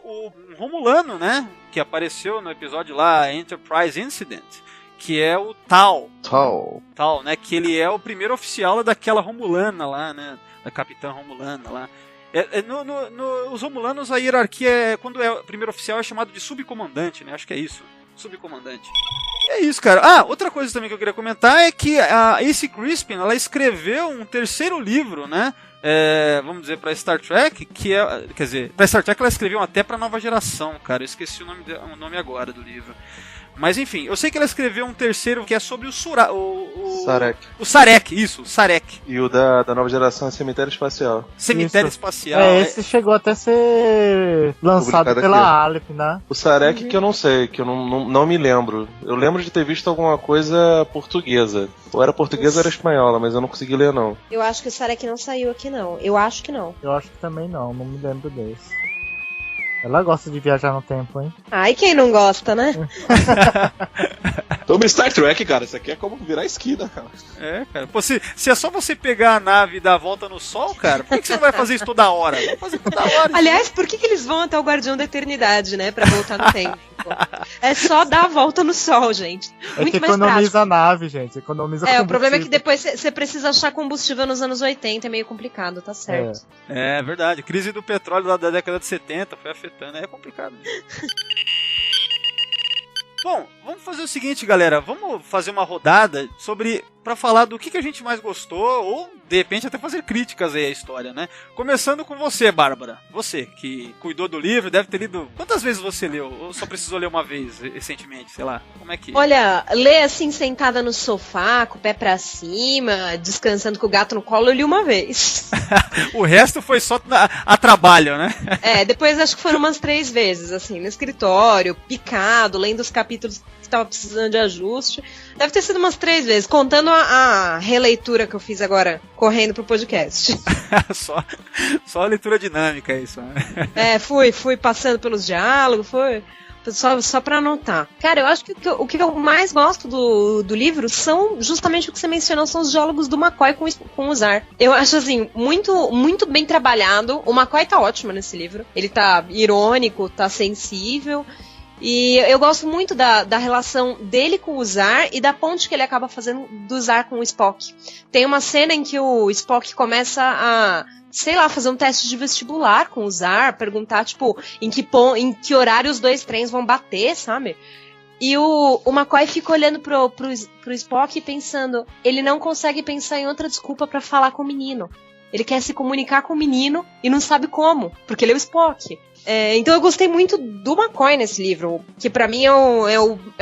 o Romulano, né, que apareceu no episódio lá, Enterprise Incident, que é o Tal, né, que ele é o primeiro oficial daquela Romulana lá, né, da Capitã Romulana lá. Os Romulanos, a hierarquia, quando é o primeiro oficial, é chamado de subcomandante, né, acho que é isso, subcomandante. É isso, cara. Outra coisa também que eu queria comentar é que a Ace Crispin, ela escreveu um 3º livro, né, vamos dizer, pra Star Trek, quer dizer, pra Star Trek ela escreveu até pra Nova Geração, cara, eu esqueci o nome agora do livro. Mas enfim, eu sei que ela escreveu um 3º que é sobre o Sarek. O Sarek, isso, o Sarek. E o da Nova Geração é Cemitério Espacial. Cemitério Espacial. Esse chegou até a ser lançado publicado pela Aleph, né? O Sarek que eu não sei, que eu não me lembro. Eu lembro de ter visto alguma coisa portuguesa. Ou era portuguesa ou era espanhola, mas eu não consegui ler, não. Eu acho que o Sarek não saiu aqui, não. Eu acho que não. Eu acho que também não me lembro desse. Ela gosta de viajar no tempo, hein? Ai, quem não gosta, né? Toma Star Trek, cara. Isso aqui é como virar esquina, cara. Cara. Pô, se é só você pegar a nave e dar a volta no sol, cara, por que você não vai fazer isso toda hora? Vai fazer toda hora. Aliás, por que eles vão até o Guardião da Eternidade, né? Pra voltar no tempo? É só dar a volta no sol, gente. Muito que mais economiza prático. a nave, gente. Economiza combustível. O problema é que depois você precisa achar combustível nos anos 80, é meio complicado, tá certo. É verdade. Crise do petróleo lá da década de 70 foi afetando, é complicado. Bom, vamos fazer o seguinte, galera. Vamos fazer uma rodada pra falar do que a gente mais gostou, ou de repente até fazer críticas aí à história, né? Começando com você, Bárbara. Você, que cuidou do livro, deve ter lido... Quantas vezes você leu? Ou só precisou ler uma vez, recentemente? Sei lá, como é que... Olha, ler assim, sentada no sofá, com o pé pra cima, descansando com o gato no colo, eu li uma vez. O resto foi só a trabalho, né? Depois acho que foram umas 3 vezes, assim, no escritório, picado, lendo os capítulos que tava precisando de ajuste. Deve ter sido umas 3 vezes, contando a releitura que eu fiz agora, correndo pro podcast. só a leitura dinâmica, isso, né? Fui passando pelos diálogos, só pra anotar. Cara, eu acho que o que eu mais gosto do livro são justamente o que você mencionou, são os diálogos do McCoy com o Zar. Eu acho, assim, muito, muito bem trabalhado. O McCoy tá ótimo nesse livro. Ele tá irônico, tá sensível. E eu gosto muito da relação dele com o Zar e da ponte que ele acaba fazendo do Zar com o Spock. Tem uma cena em que o Spock começa a, sei lá, fazer um teste de vestibular com o Zar, perguntar, tipo, em que horário os dois trens vão bater, sabe? E o McCoy fica olhando pro Spock e pensando, ele não consegue pensar em outra desculpa pra falar com o menino. Ele quer se comunicar com o menino e não sabe como, porque ele é o Spock. Então eu gostei muito do McCoy nesse livro, que pra mim é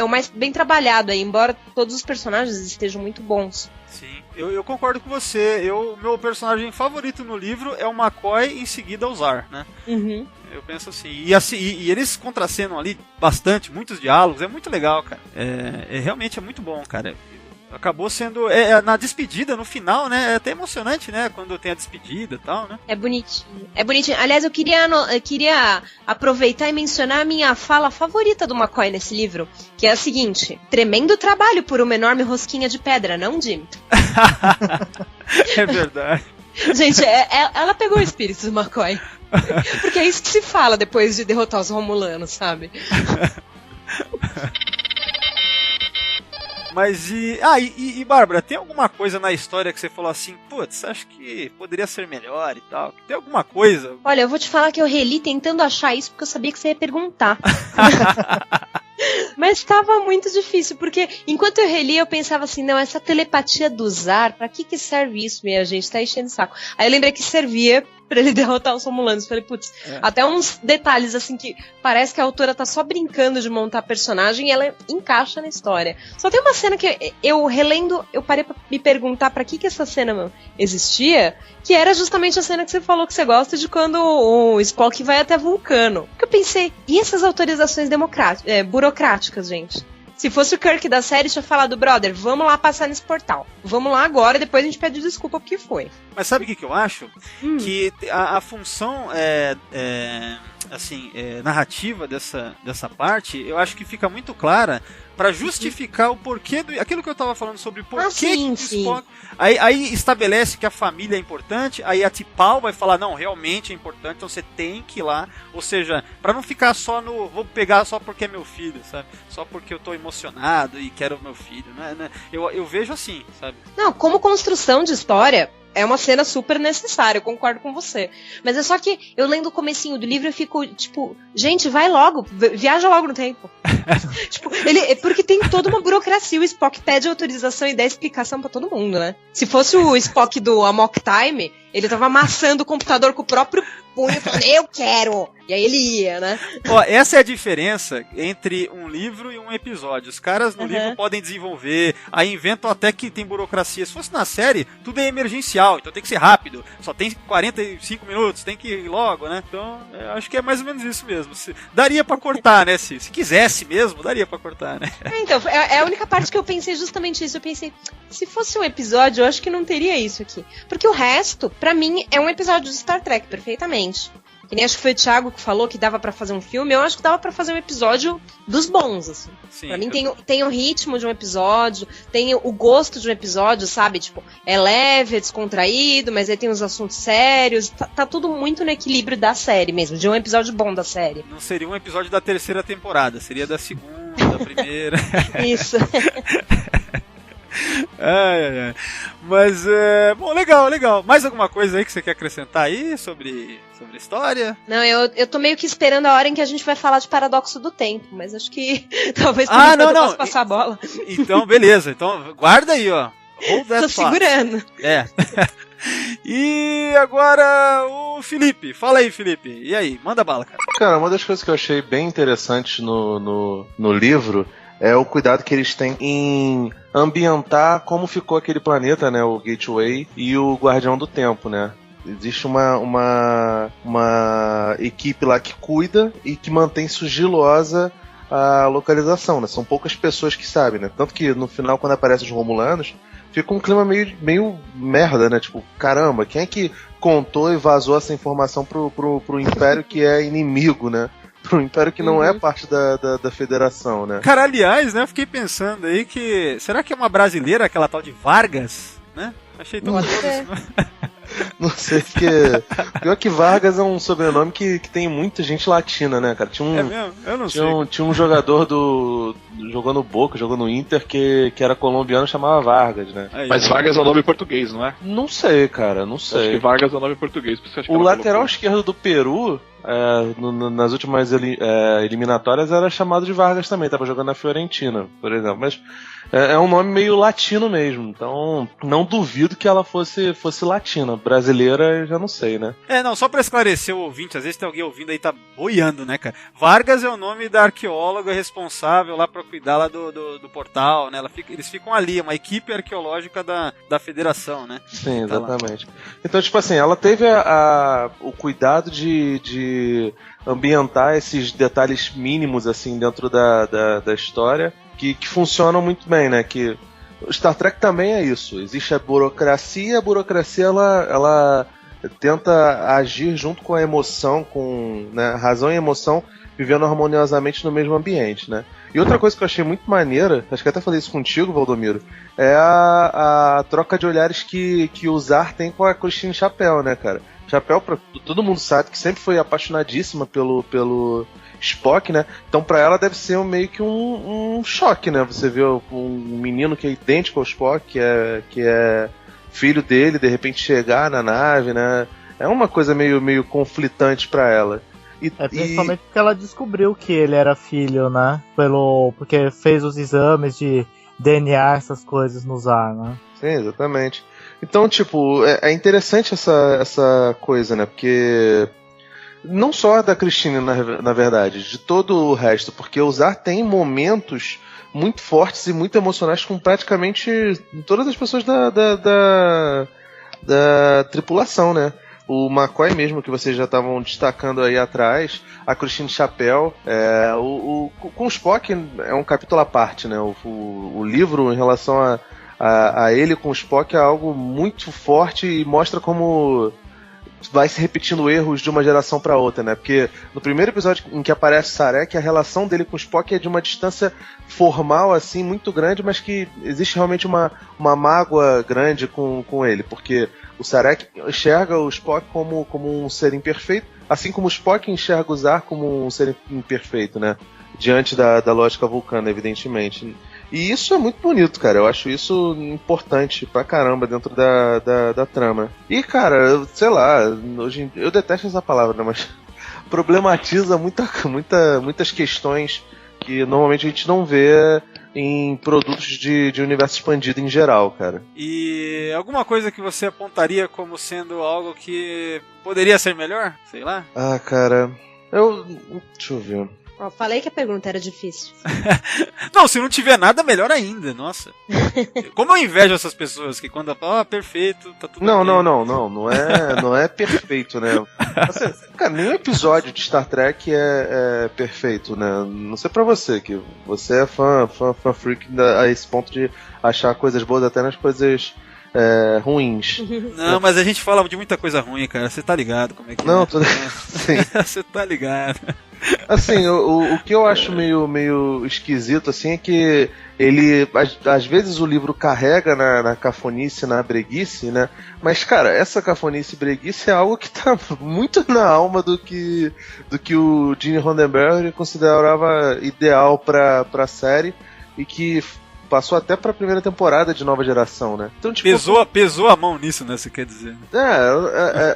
o mais bem trabalhado aí, embora todos os personagens estejam muito bons. Sim, eu concordo com você. Meu personagem favorito no livro é o McCoy e em seguida o Zar, né? Uhum. Eu penso assim. E eles contracenam ali bastante, muitos diálogos, é muito legal, cara. Realmente é muito bom, cara. Acabou sendo, na despedida, no final, né? É até emocionante, né? Quando tem a despedida e tal, né? É bonitinho. É bonitinho. Aliás, eu queria aproveitar e mencionar a minha fala favorita do McCoy nesse livro, que é a seguinte: tremendo trabalho por uma enorme rosquinha de pedra, não, Jim? É verdade. Gente, ela pegou o espírito do McCoy. Porque é isso que se fala depois de derrotar os Romulanos, sabe? Mas e Bárbara, tem alguma coisa na história que você falou assim, putz, acho que poderia ser melhor e tal? Tem alguma coisa? Olha, eu vou te falar que eu reli tentando achar isso porque eu sabia que você ia perguntar. Mas estava muito difícil, porque enquanto eu reli eu pensava assim, não, essa telepatia do Zar, pra que serve isso, minha gente? Tá enchendo o saco. Aí eu lembrei que servia pra ele derrotar os Romulanos. Falei, putz, até uns detalhes assim que parece que a autora tá só brincando de montar personagem e ela encaixa na história. Só tem uma cena que eu relendo, eu parei pra me perguntar pra que essa cena existia, que era justamente a cena que você falou que você gosta, de quando o Spock vai até Vulcano. Porque eu pensei, e essas autorizações burocráticas, gente? Se fosse o Kirk da série, tinha falado, brother, vamos lá passar nesse portal. Vamos lá agora, depois a gente pede desculpa porque foi. Mas sabe o que eu acho? Que a função narrativa dessa parte, eu acho que fica muito clara para justificar o porquê aquilo que eu tava falando sobre porquê que o Spock. Aí estabelece que a família é importante, aí a T'Pau vai falar, não, realmente é importante, então você tem que ir lá. Ou seja, para não ficar só no vou pegar só porque é meu filho, sabe? Só porque eu tô emocionado e quero o meu filho, né? Eu vejo assim, sabe? Não, como construção de história, é uma cena super necessária, eu concordo com você. Mas é só que eu lendo o comecinho do livro, eu fico, tipo, gente, vai logo, viaja logo no tempo. Tipo, porque tem toda uma burocracia, o Spock pede autorização e dá explicação pra todo mundo, né? Se fosse o Spock do Amok Time, ele tava amassando o computador com o próprio punho, falando, eu quero! E aí ele ia, né? Ó, essa é a diferença entre um livro e um episódio. Os caras no livro podem desenvolver, aí inventam até que tem burocracia. Se fosse na série, tudo é emergencial, então tem que ser rápido. Só tem 45 minutos, tem que ir logo, né? Então, acho que é mais ou menos isso mesmo. Daria pra cortar, né? Se quisesse mesmo, daria pra cortar, né? Então, é a única parte que eu pensei justamente isso. Eu pensei, se fosse um episódio, eu acho que não teria isso aqui. Porque o resto, pra mim, é um episódio de Star Trek, perfeitamente. Que nem acho que foi o Thiago que falou que dava pra fazer um filme, eu acho que dava pra fazer um episódio dos bons, assim. Sim, pra mim tem o ritmo de um episódio, tem o gosto de um episódio, sabe? Tipo, é leve, é descontraído, mas aí tem os assuntos sérios, tá tudo muito no equilíbrio da série mesmo, de um episódio bom da série. Não seria um episódio da terceira temporada, seria da segunda, da primeira. Isso. Mas, bom, legal. Mais alguma coisa aí que você quer acrescentar aí sobre a história? Não, eu tô meio que esperando a hora em que a gente vai falar de Paradoxo do Tempo, mas acho que talvez eu possa passar a bola. Então, beleza. Então, guarda aí, ó. Tô segurando. E agora o Felipe. Fala aí, Felipe. E aí? Manda bala, cara. Cara, uma das coisas que eu achei bem interessante no livro é o cuidado que eles têm em ambientar como ficou aquele planeta, né, o Gateway e o Guardião do Tempo, né. Existe uma equipe lá que cuida e que mantém sigilosa a localização, né. São poucas pessoas que sabem, né. Tanto que no final, quando aparecem os Romulanos, fica um clima meio merda, né. Tipo, caramba, quem é que contou e vazou essa informação pro Império que é inimigo, né. Pro Império que não é parte da Federação, né? Cara, aliás, né, eu fiquei pensando aí que... Será que é uma brasileira, aquela tal de Vargas, né? Achei tão curioso. Não sei, porque. Pior que Vargas é um sobrenome que tem muita gente latina, né, cara? É mesmo? Eu não sei. Tinha um jogador jogou no Boca, jogou no Inter, que era colombiano, chamava Vargas, né? Aí, Mas Vargas é o nome português, não é? Não sei, cara, não Acho sei. que Vargas é o nome português. Por isso acho que O ela lateral colocou. esquerdo do Peru, nas últimas eliminatórias, era chamado de Vargas também, tava jogando na Fiorentina, por exemplo. Mas é um nome meio latino mesmo, então não duvido que ela fosse latina. Brasileira, já não sei, né? Não, só pra esclarecer o ouvinte, às vezes tem alguém ouvindo aí tá boiando, né, cara? Vargas é o nome da arqueóloga responsável lá pra cuidar lá do portal, né? Eles ficam ali, é uma equipe arqueológica da federação, né? Sim, Tá lá. exatamente. Então, tipo assim, ela teve o cuidado de ambientar esses detalhes mínimos, assim, dentro da história, que funcionam muito bem, né? Que o Star Trek também é isso. Existe a burocracia ela tenta agir junto com a emoção, com, né, razão e emoção, vivendo harmoniosamente no mesmo ambiente, né? E outra coisa que eu achei muito maneira, acho que até falei isso contigo, Valdomiro, é a troca de olhares que o Zar tem com a Christine Chapel, né, cara? Chapel, todo mundo sabe que sempre foi apaixonadíssima pelo Spock, né? Então pra ela deve ser meio que um choque, né? Você vê um menino que é idêntico ao Spock, que é filho dele, de repente chegar na nave, né? É uma coisa meio conflitante pra ela. Principalmente porque ela descobriu que ele era filho, né? Porque fez os exames de DNA, essas coisas no Zar, né? Sim, exatamente. Então, tipo, é interessante essa coisa, né? Porque não só da Christine, na verdade, de todo o resto, porque o Zar tem momentos muito fortes e muito emocionais com praticamente todas as pessoas da tripulação, né? O McCoy mesmo, que vocês já estavam destacando aí atrás, a Christine Chapel, com o Spock é um capítulo à parte, né? O livro em relação a ele com o Spock é algo muito forte e mostra como vai se repetindo erros de uma geração para outra, né? Porque no primeiro episódio em que aparece Sarek, a relação dele com o Spock é de uma distância formal, assim, muito grande, mas que existe realmente uma mágoa grande com ele, porque o Sarek enxerga o Spock como um ser imperfeito, assim como o Spock enxerga o Zar como um ser imperfeito, né? Diante da lógica vulcana, evidentemente. E isso é muito bonito, cara. Eu acho isso importante pra caramba dentro da trama. E, cara, sei lá, hoje eu detesto essa palavra, né? Mas problematiza muitas questões que normalmente a gente não vê em produtos de universo expandido em geral, cara. E alguma coisa que você apontaria como sendo algo que poderia ser melhor? Sei lá. Ah, cara, deixa eu ver. Ó, falei que a pergunta era difícil. Não, se não tiver nada, melhor ainda, nossa. Como eu invejo essas pessoas que quando falam, perfeito, tá tudo Não, bem. não é perfeito, né? Assim, cara, nenhum episódio de Star Trek é perfeito, né? Não sei pra você, que você é fã freak a esse ponto de achar coisas boas até nas coisas ruins. Não, mas a gente fala de muita coisa ruim, cara, você tá ligado como é que Não, é. tudo sim. Você tá ligado. Assim, o que eu acho meio esquisito, assim, é que ele, às vezes o livro carrega na cafonice, na breguice, né? Mas, cara, essa cafonice e breguice é algo que tá muito na alma do que o Gene Roddenberry considerava ideal pra série e que passou até pra primeira temporada de Nova Geração, né? Então, tipo, Pesou a mão nisso, né? Você quer dizer?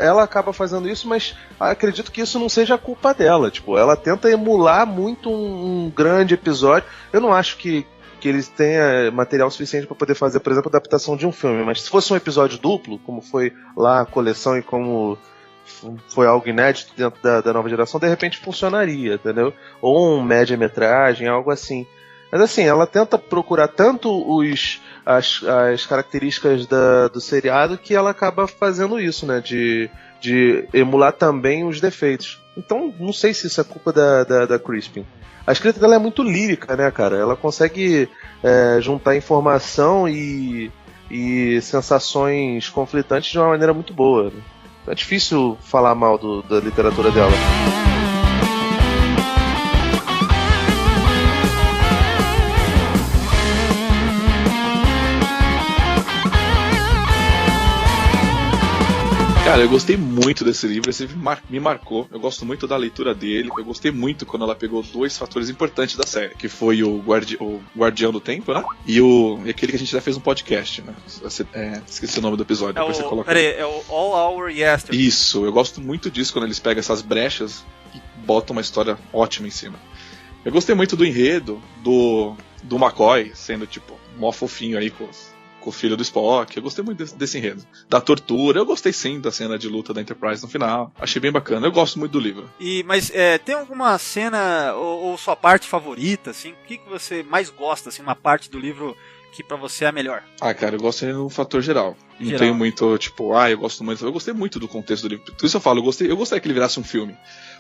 Ela acaba fazendo isso, mas acredito que isso não seja a culpa dela. Tipo, ela tenta emular muito um grande episódio. Eu não acho que eles tenham material suficiente para poder fazer, por exemplo, a adaptação de um filme. Mas se fosse um episódio duplo, como foi lá a coleção e como foi algo inédito dentro da Nova Geração, de repente funcionaria, entendeu? Ou um média-metragem, algo assim. Mas assim, ela tenta procurar tanto as características do seriado que ela acaba fazendo isso, né? De emular também os defeitos. Então, não sei se isso é culpa da Crispin. A escrita dela é muito lírica, né, cara? Ela consegue juntar informação e sensações conflitantes de uma maneira muito boa. Né? É difícil falar mal da literatura dela. Cara, eu gostei muito desse livro, esse livro me marcou, eu gosto muito da leitura dele, eu gostei muito quando ela pegou 2 fatores importantes da série, que foi o Guardião do Tempo, né? E aquele que a gente já fez um podcast, né? Esqueci o nome do episódio, depois você coloca. Peraí, é o All Our Yesterday. Isso, eu gosto muito disso quando eles pegam essas brechas e botam uma história ótima em cima. Eu gostei muito do enredo, do McCoy sendo, tipo, mó fofinho aí com o filho do Spock. Eu gostei muito desse enredo. Da tortura, eu gostei sim da cena de luta da Enterprise no final. Achei bem bacana, eu gosto muito do livro. Mas tem alguma cena ou sua parte favorita, assim? O que você mais gosta, assim, uma parte do livro que pra você é a melhor? Ah, cara, eu gosto no fator geral. Não tenho muito, tipo, eu gosto muito. Eu gostei muito do contexto do livro. Por isso eu falo, eu gostaria que ele virasse um filme.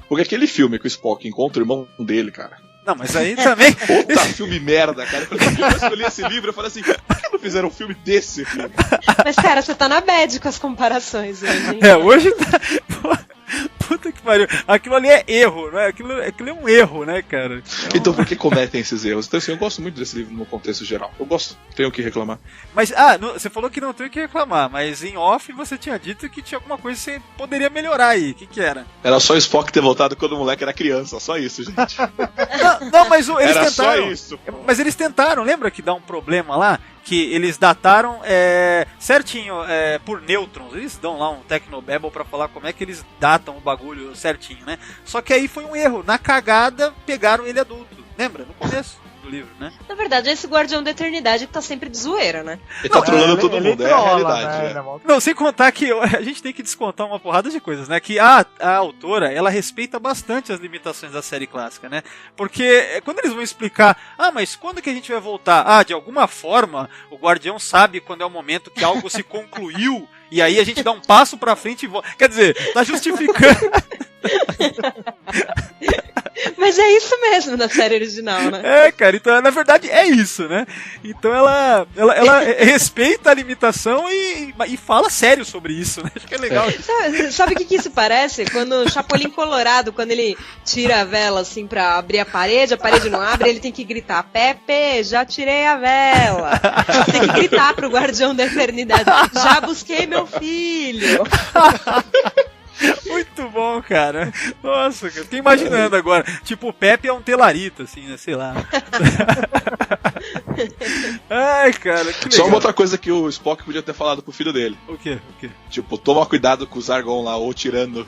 Porque aquele filme que o Spock encontra o irmão dele, cara. Não, mas aí também. Puta filme merda, cara. Quando eu escolhi esse livro, eu falei assim, por que não fizeram um filme desse filme? Mas, cara, você tá na bad com as comparações hoje, hein? Hoje tá. Puta que pariu. Aquilo ali é erro, né? Aquilo é um erro, né, cara? Então por que cometem esses erros? Então assim, eu gosto muito desse livro no contexto geral. Eu gosto, tenho o que reclamar. Mas, você falou que não tem o que reclamar, mas em off você tinha dito que tinha alguma coisa que você poderia melhorar aí. O que era? Era só o Spock ter voltado quando o moleque era criança, só isso, gente. Não, mas eles era tentaram. Só isso. Mas eles tentaram, lembra que dá um problema lá? Que eles dataram certinho por nêutrons. Eles dão lá um Tecnobabble pra falar como é que eles datam o bagulho certinho, né? Só que aí foi um erro. Na cagada, pegaram ele adulto. Lembra? No começo do livro, né? Na verdade, esse Guardião da Eternidade que tá sempre de zoeira, né? Ele tá trolando todo mundo, é a realidade. Né? Não, sem contar que a gente tem que descontar uma porrada de coisas, né? Que a autora, ela respeita bastante as limitações da série clássica, né? Porque quando eles vão explicar, mas quando que a gente vai voltar? De alguma forma, o Guardião sabe quando é o momento que algo se concluiu, e aí a gente dá um passo pra frente e volta. Quer dizer, tá justificando. Mas é isso mesmo na série original, né? Cara, então na verdade é isso, né? Então ela respeita a limitação e fala sério sobre isso, né? Acho que é legal. Sabe o que isso parece? Quando o Chapolin Colorado, quando ele tira a vela assim pra abrir a parede não abre, ele tem que gritar: Pepe, já tirei a vela. Tem que gritar pro Guardião da Eternidade: já busquei meu filho. Muito bom, cara. Nossa, cara. Fiquei imaginando agora. Tipo, o Pepe é um telarito, assim, né? Sei lá. Ai, cara, que legal. Só uma outra coisa que o Spock podia ter falado pro filho dele. O quê? Tipo, toma cuidado com o Zargon lá, ou tirando.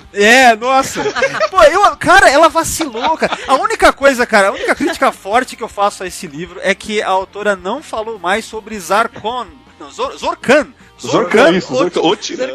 Nossa. Pô, cara, ela vacilou, cara. A única crítica forte que eu faço a esse livro é que a autora não falou mais sobre Zarkon. Não, Zorkan.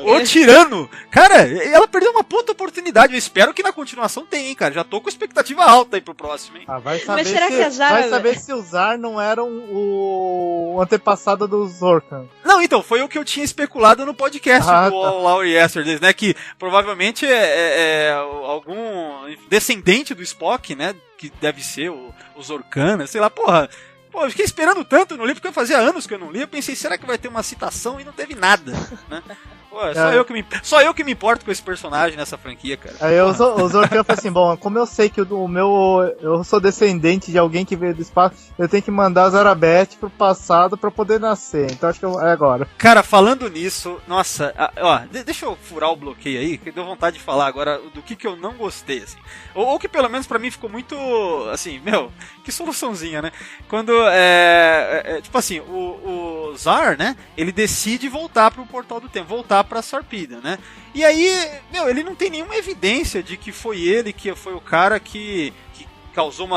O tirano. Cara, ela perdeu uma puta oportunidade. Eu espero que na continuação tenha, hein, cara. Já tô com expectativa alta aí pro próximo, hein. Vai saber, mas será que a Zara... vai saber se o Zar não era o antepassado do Zorkan. Não, então, foi o que eu tinha especulado no podcast do All Our Yesterdays, né? Que provavelmente é algum descendente do Spock, né? Que deve ser o Zorkan, né? Sei lá, porra. Pô, eu fiquei esperando tanto no livro, porque fazia anos que eu não li. Eu pensei, será que vai ter uma citação? E não teve nada, né? Pô, só eu que me importo com esse personagem nessa franquia, cara. Aí o Zorkan falou assim, bom, como eu sei que eu sou descendente de alguém que veio do espaço, eu tenho que mandar a Zarabeth pro passado pra poder nascer. Então acho que é agora. Cara, falando nisso, nossa, deixa eu furar o bloqueio aí, que deu vontade de falar agora do que eu não gostei, assim. Ou que pelo menos pra mim ficou muito, assim, que soluçãozinha, né? Quando, tipo assim, o Zar, né, ele decide voltar pro Portal do Tempo, voltar pra Sarpida, né? E aí, ele não tem nenhuma evidência de que foi ele que foi o cara que causou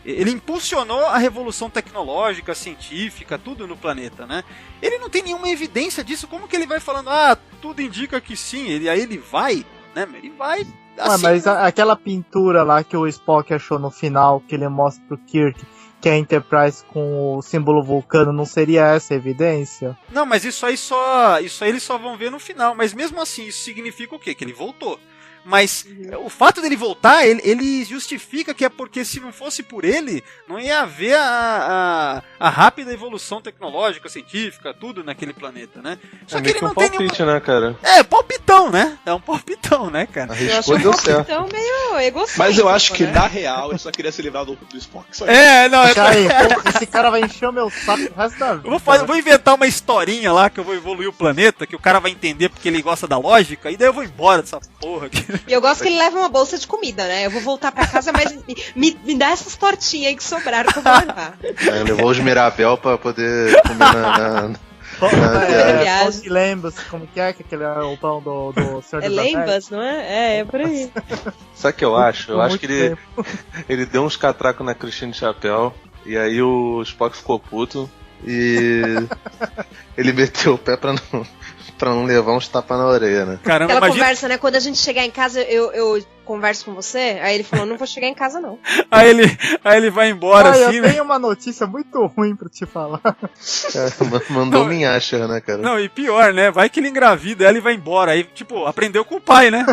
ele impulsionou a revolução tecnológica, científica, tudo no planeta, né? Ele não tem nenhuma evidência disso. Como que ele vai falando, tudo indica que sim, aí ele vai, né? Ele vai assim. Mas aquela pintura lá que o Spock achou no final, que ele mostra pro Kirk, que é a Enterprise com o símbolo vulcano, não seria essa a evidência? Não, mas isso aí eles só vão ver no final. Mas mesmo assim, isso significa o quê? Que ele voltou. Mas o fato dele voltar, ele justifica que é porque se não fosse por ele, não ia haver a rápida evolução tecnológica, científica, tudo naquele planeta, né? Só que ele não tem palpite, né, cara? É, palpitão, né? É um palpitão, né, cara? Arriscou, deu certo. Então, meio egocêntrico. Mas eu acho que, né? na real, ele só queria se livrar do Spock. Só Não, Esse cara vai encher o meu saco o resto da vida. eu vou inventar uma historinha lá que eu vou evoluir o planeta, que o cara vai entender porque ele gosta da lógica, e daí eu vou embora dessa porra aqui. E eu gosto que ele leva uma bolsa de comida, né? Eu vou voltar pra casa, mas me dá essas tortinhas aí que sobraram que eu vou levar. Levou os Mirabel pra poder comer na viagem. Que lembra como que é aquele é o pão do Senhor É dos Anéis? Lembas, não é? É por aí. Sabe o que eu acho? Eu Por acho muito que ele, tempo. ele deu uns catracos na Christine Chapéu, e aí o Spock ficou puto, e ele meteu o pé pra não levar uns tapas na orelha, né? Caramba, Aquela imagina. conversa, né? Quando a gente chegar em casa, eu converso com você. Aí ele falou, não vou chegar em casa, não. Aí ele vai embora assim, eu né? tenho uma notícia muito ruim pra te falar. Mandou minhacha, né, cara? Não, e pior, né? Vai que ele engravida ela e vai embora. Aí, tipo, aprendeu com o pai, né?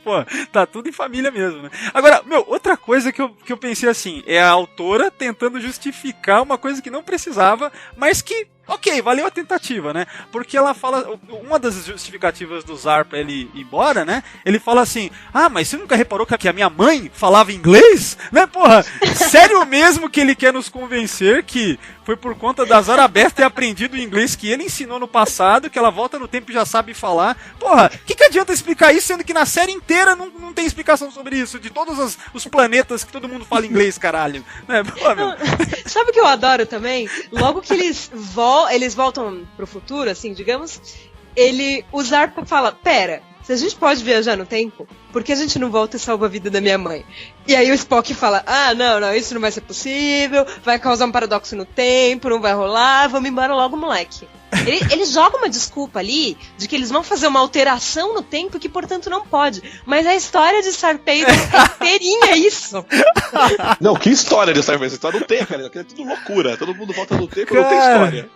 Pô, tá tudo em família mesmo, né? Agora, outra coisa que eu pensei assim, é a autora tentando justificar uma coisa que não precisava, mas que, ok, valeu a tentativa, né? Porque ela fala, uma das justificativas do Zar pra ele ir embora, né? Ele fala assim, mas você nunca reparou que a minha mãe falava inglês? Né, porra? Sério mesmo que ele quer nos convencer que foi por conta da Zarabeth ter aprendido o inglês que ele ensinou no passado, que ela volta no tempo e já sabe falar? Porra, que adianta explicar isso, sendo que na série inteira não tem explicação sobre isso, de todos os planetas que todo mundo fala inglês, caralho. Né? Pô, meu. Sabe o que eu adoro também? Logo que eles voltam pro futuro, assim, digamos, o Zar fala, pera, se a gente pode viajar no tempo, por que a gente não volta e salva a vida da minha mãe? E aí o Spock fala, não, isso não vai ser possível, vai causar um paradoxo no tempo, não vai rolar, vamos embora logo, moleque. Ele joga uma desculpa ali de que eles vão fazer uma alteração no tempo que, portanto, não pode. Mas a história de Starpace é inteirinha isso. Não, que história de Starpace? A história não tem, cara. É tudo loucura. Todo mundo volta no tempo e não tem história.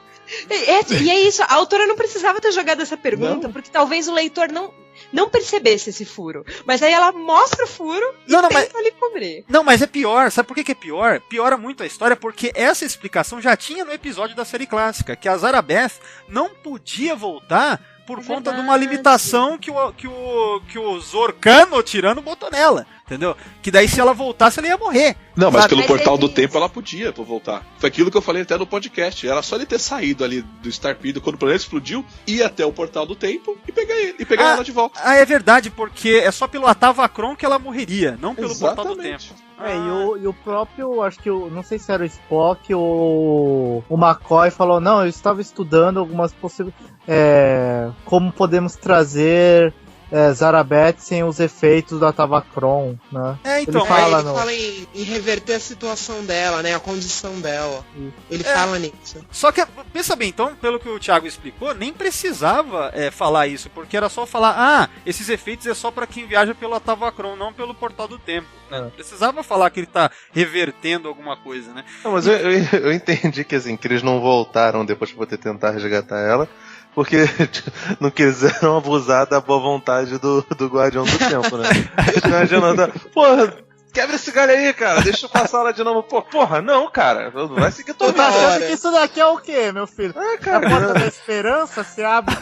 E é isso, a autora não precisava ter jogado essa pergunta, porque talvez o leitor não percebesse esse furo. Mas aí ela mostra o furo e tenta ali cobrir. Não, mas é pior. Sabe por que é pior? Piora muito a história, porque essa explicação já tinha no episódio da série clássica, que a Zarabeth não podia voltar por conta de uma limitação que o Zorcano tirando botou nela. Entendeu? Que daí se ela voltasse, ela ia morrer. Não, mas sabe? pelo portal do tempo ela podia voltar. Foi aquilo que eu falei até no podcast. Era só ele ter saído ali do Starpedo quando o planeta explodiu, ir até o portal do tempo e pegar ela de volta. É verdade, porque é só pelo Atavacron que ela morreria, não pelo portal do tempo. E o próprio, acho que não sei se era o Spock ou o McCoy falou, não, eu estava estudando algumas como podemos trazer Zarabeth sem os efeitos da Tavacron, né? Então, ele fala em reverter a situação dela, né? A condição dela. Ele fala nisso. Só que, pensa bem, então, pelo que o Thiago explicou, nem precisava falar isso, porque era só falar, esses efeitos é só pra quem viaja pelo Tavacron, não pelo Portal do Tempo. Né? Não precisava falar que ele tá revertendo alguma coisa, né? Não, mas eu entendi que, assim, que eles não voltaram depois pra poder tentar resgatar ela, porque não quiseram abusar da boa vontade do Guardião do Tempo, né? Imaginando, porra, quebra esse galho aí, cara, deixa eu passar lá de novo. Porra, não, cara, vai seguir toda tá hora. achando que isso daqui é o quê, meu filho? Cara, a porta da esperança se abre.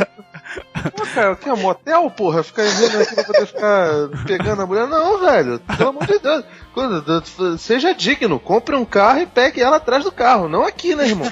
Pô, cara, o que é um motel, porra? Ficar vendo aqui pra poder ficar pegando a mulher? Não, velho, pelo amor de Deus. Seja digno, compre um carro e pegue ela atrás do carro, não aqui, né, irmão?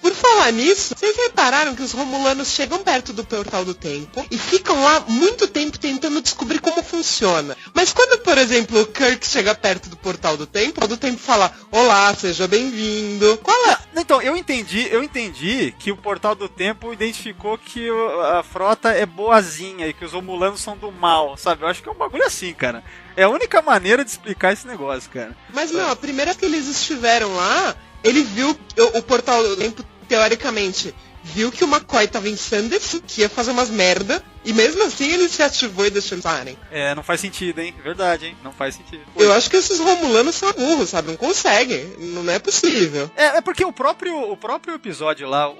Por falar nisso, vocês repararam que os romulanos chegam perto do Portal do Tempo e ficam lá muito tempo tentando descobrir como funciona. Mas quando, por exemplo, o Kirk chega perto do Portal do Tempo fala, olá, seja bem-vindo. Qual é? Então, eu entendi que o Portal do Tempo identificou que a frota é boazinha e que os romulanos são do mal, sabe? Eu acho que é um bagulho assim, cara. É a única maneira de explicar esse negócio, cara. Mas não, a primeira que eles estiveram lá, ele viu o Portal do Tempo, teoricamente, viu que o McCoy tava em Sanders, que ia fazer umas merda, e mesmo assim ele se ativou e deixou eles parem. Não faz sentido, hein? Verdade, hein? Não faz sentido. Eu acho que esses romulanos são burros, sabe? Não conseguem. Não é possível. É porque o próprio episódio lá,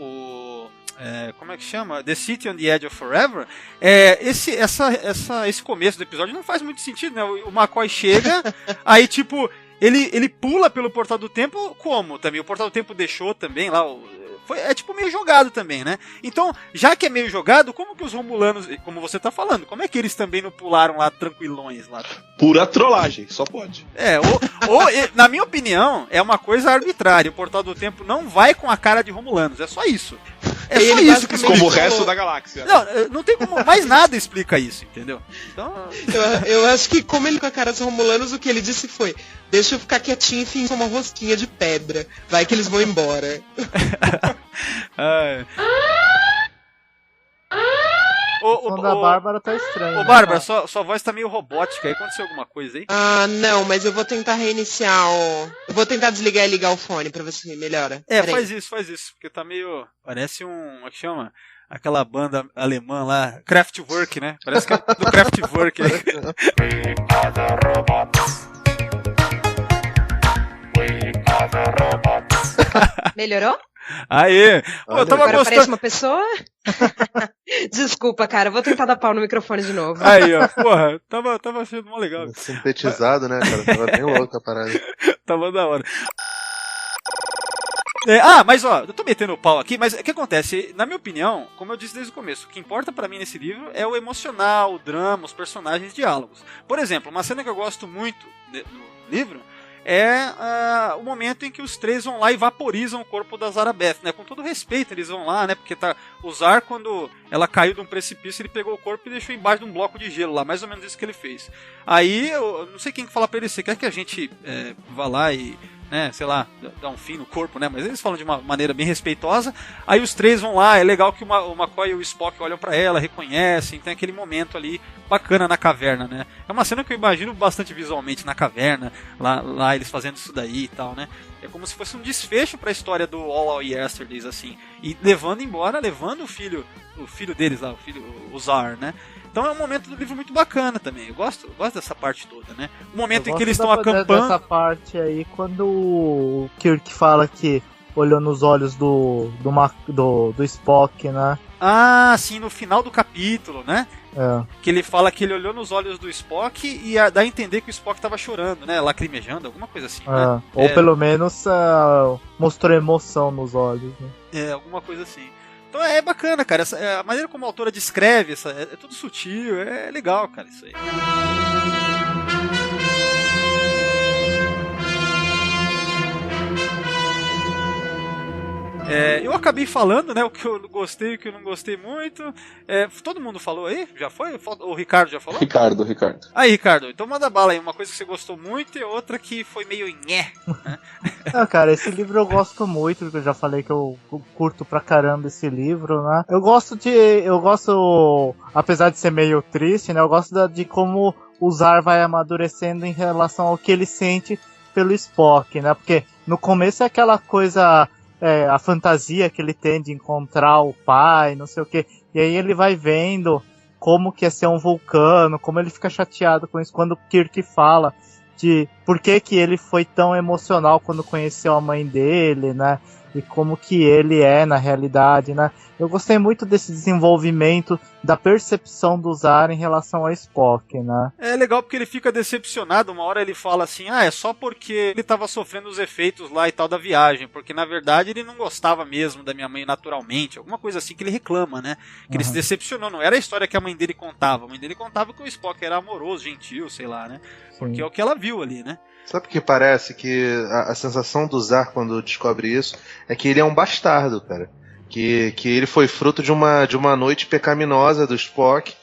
como é que chama? The City on the Edge of Forever. Esse começo do episódio não faz muito sentido, né? O McCoy chega, aí tipo, ele pula pelo Portal do Tempo, como também? O Portal do Tempo deixou também lá é tipo meio jogado também, né? Então, já que é meio jogado, como que os Romulanos, como você tá falando, como é que eles também não pularam lá tranquilões lá? Pura trollagem, só pode. Na minha opinião, é uma coisa arbitrária. O Portal do Tempo não vai com a cara de Romulanos, é só isso. É só isso que como o resto da galáxia. Não tem como, mais nada explica isso, entendeu? Então... Eu acho que como ele com a cara dos Romulanos, o que ele disse foi: deixa eu ficar quietinho e fingir uma rosquinha de pedra. Vai que eles vão embora. O som da Bárbara tá estranho. Ô, Bárbara, sua voz tá meio robótica. Aí aconteceu alguma coisa aí? Não, mas eu vou tentar reiniciar Eu vou tentar desligar e ligar o fone pra ver se melhora. Faz isso. Porque tá meio... Parece como é que chama? Aquela banda alemã lá, Kraftwerk, né? Parece que é do Kraftwerk. Melhorou? Aê! Eu tava agora gostando. Parece uma pessoa? Desculpa, cara, vou tentar dar pau no microfone de novo. Aí, ó, porra, tava achando mó legal. Sintetizado, né, cara? Tava bem louca a parada. Tava da hora. Mas ó, eu tô metendo o pau aqui, mas o que acontece? Na minha opinião, como eu disse desde o começo, o que importa pra mim nesse livro é o emocional, o drama, os personagens, os diálogos. Por exemplo, uma cena que eu gosto muito no livro o momento em que os três vão lá e vaporizam o corpo da Zarabeth, né? Com todo respeito, eles vão lá, né? Porque o Zar, quando ela caiu de um precipício, ele pegou o corpo e deixou embaixo de um bloco de gelo lá, mais ou menos isso que ele fez. Aí, eu não sei quem que fala pra ele, você quer que a gente vá lá e... né, sei lá, dar um fim no corpo, né, mas eles falam de uma maneira bem respeitosa. Aí os três vão lá, é legal que o McCoy e o Spock olham pra ela, reconhecem, tem aquele momento ali bacana na caverna, né. É uma cena que eu imagino bastante visualmente na caverna, lá eles fazendo isso daí e tal, né. É como se fosse um desfecho pra história do All Yesterdays, assim, e levando o filho deles lá, o Zar, né. Então é um momento do livro muito bacana também. Eu gosto dessa parte toda, né? O momento em que eles estão acampando. Dessa parte aí, quando o Kirk fala que olhou nos olhos do Spock, né? Ah, sim, no final do capítulo, né? É. Que ele fala que ele olhou nos olhos do Spock e dá a entender que o Spock tava chorando, né? Lacrimejando, alguma coisa assim, né? Ou pelo menos mostrou emoção nos olhos, né? Alguma coisa assim. Então é bacana, cara. A maneira como a autora descreve, é tudo sutil, é legal, cara, isso aí. Eu acabei falando, né, o que eu gostei e o que eu não gostei muito. Todo mundo falou aí? Já foi? O Ricardo já falou? Ricardo. Aí, Ricardo, então manda bala aí. Uma coisa que você gostou muito e outra que foi meio nhé. Né? Cara, esse livro eu gosto muito, porque eu já falei que eu curto pra caramba esse livro, né? Eu gosto, apesar de ser meio triste, né, eu gosto de como o Zar vai amadurecendo em relação ao que ele sente pelo Spock, né? Porque no começo é aquela coisa... a fantasia que ele tem de encontrar o pai, não sei o que. E aí ele vai vendo como que é ser um vulcano, como ele fica chateado com isso, quando o Kirk fala de por que ele foi tão emocional quando conheceu a mãe dele, né? E como que ele é na realidade, né? Eu gostei muito desse desenvolvimento da percepção do Zar em relação ao Spock, né? É legal porque ele fica decepcionado. Uma hora ele fala assim, é só porque ele tava sofrendo os efeitos lá e tal da viagem, porque na verdade ele não gostava mesmo da minha mãe naturalmente, alguma coisa assim que ele reclama, né? Que ele se decepcionou, não era a história que a mãe dele contava. A mãe dele contava que o Spock era amoroso, gentil, sei lá, né? Porque é o que ela viu ali, né? Sabe o que parece? Que a sensação do Zar quando descobre isso é que ele é um bastardo, cara. Que ele foi fruto de uma noite pecaminosa do Spock,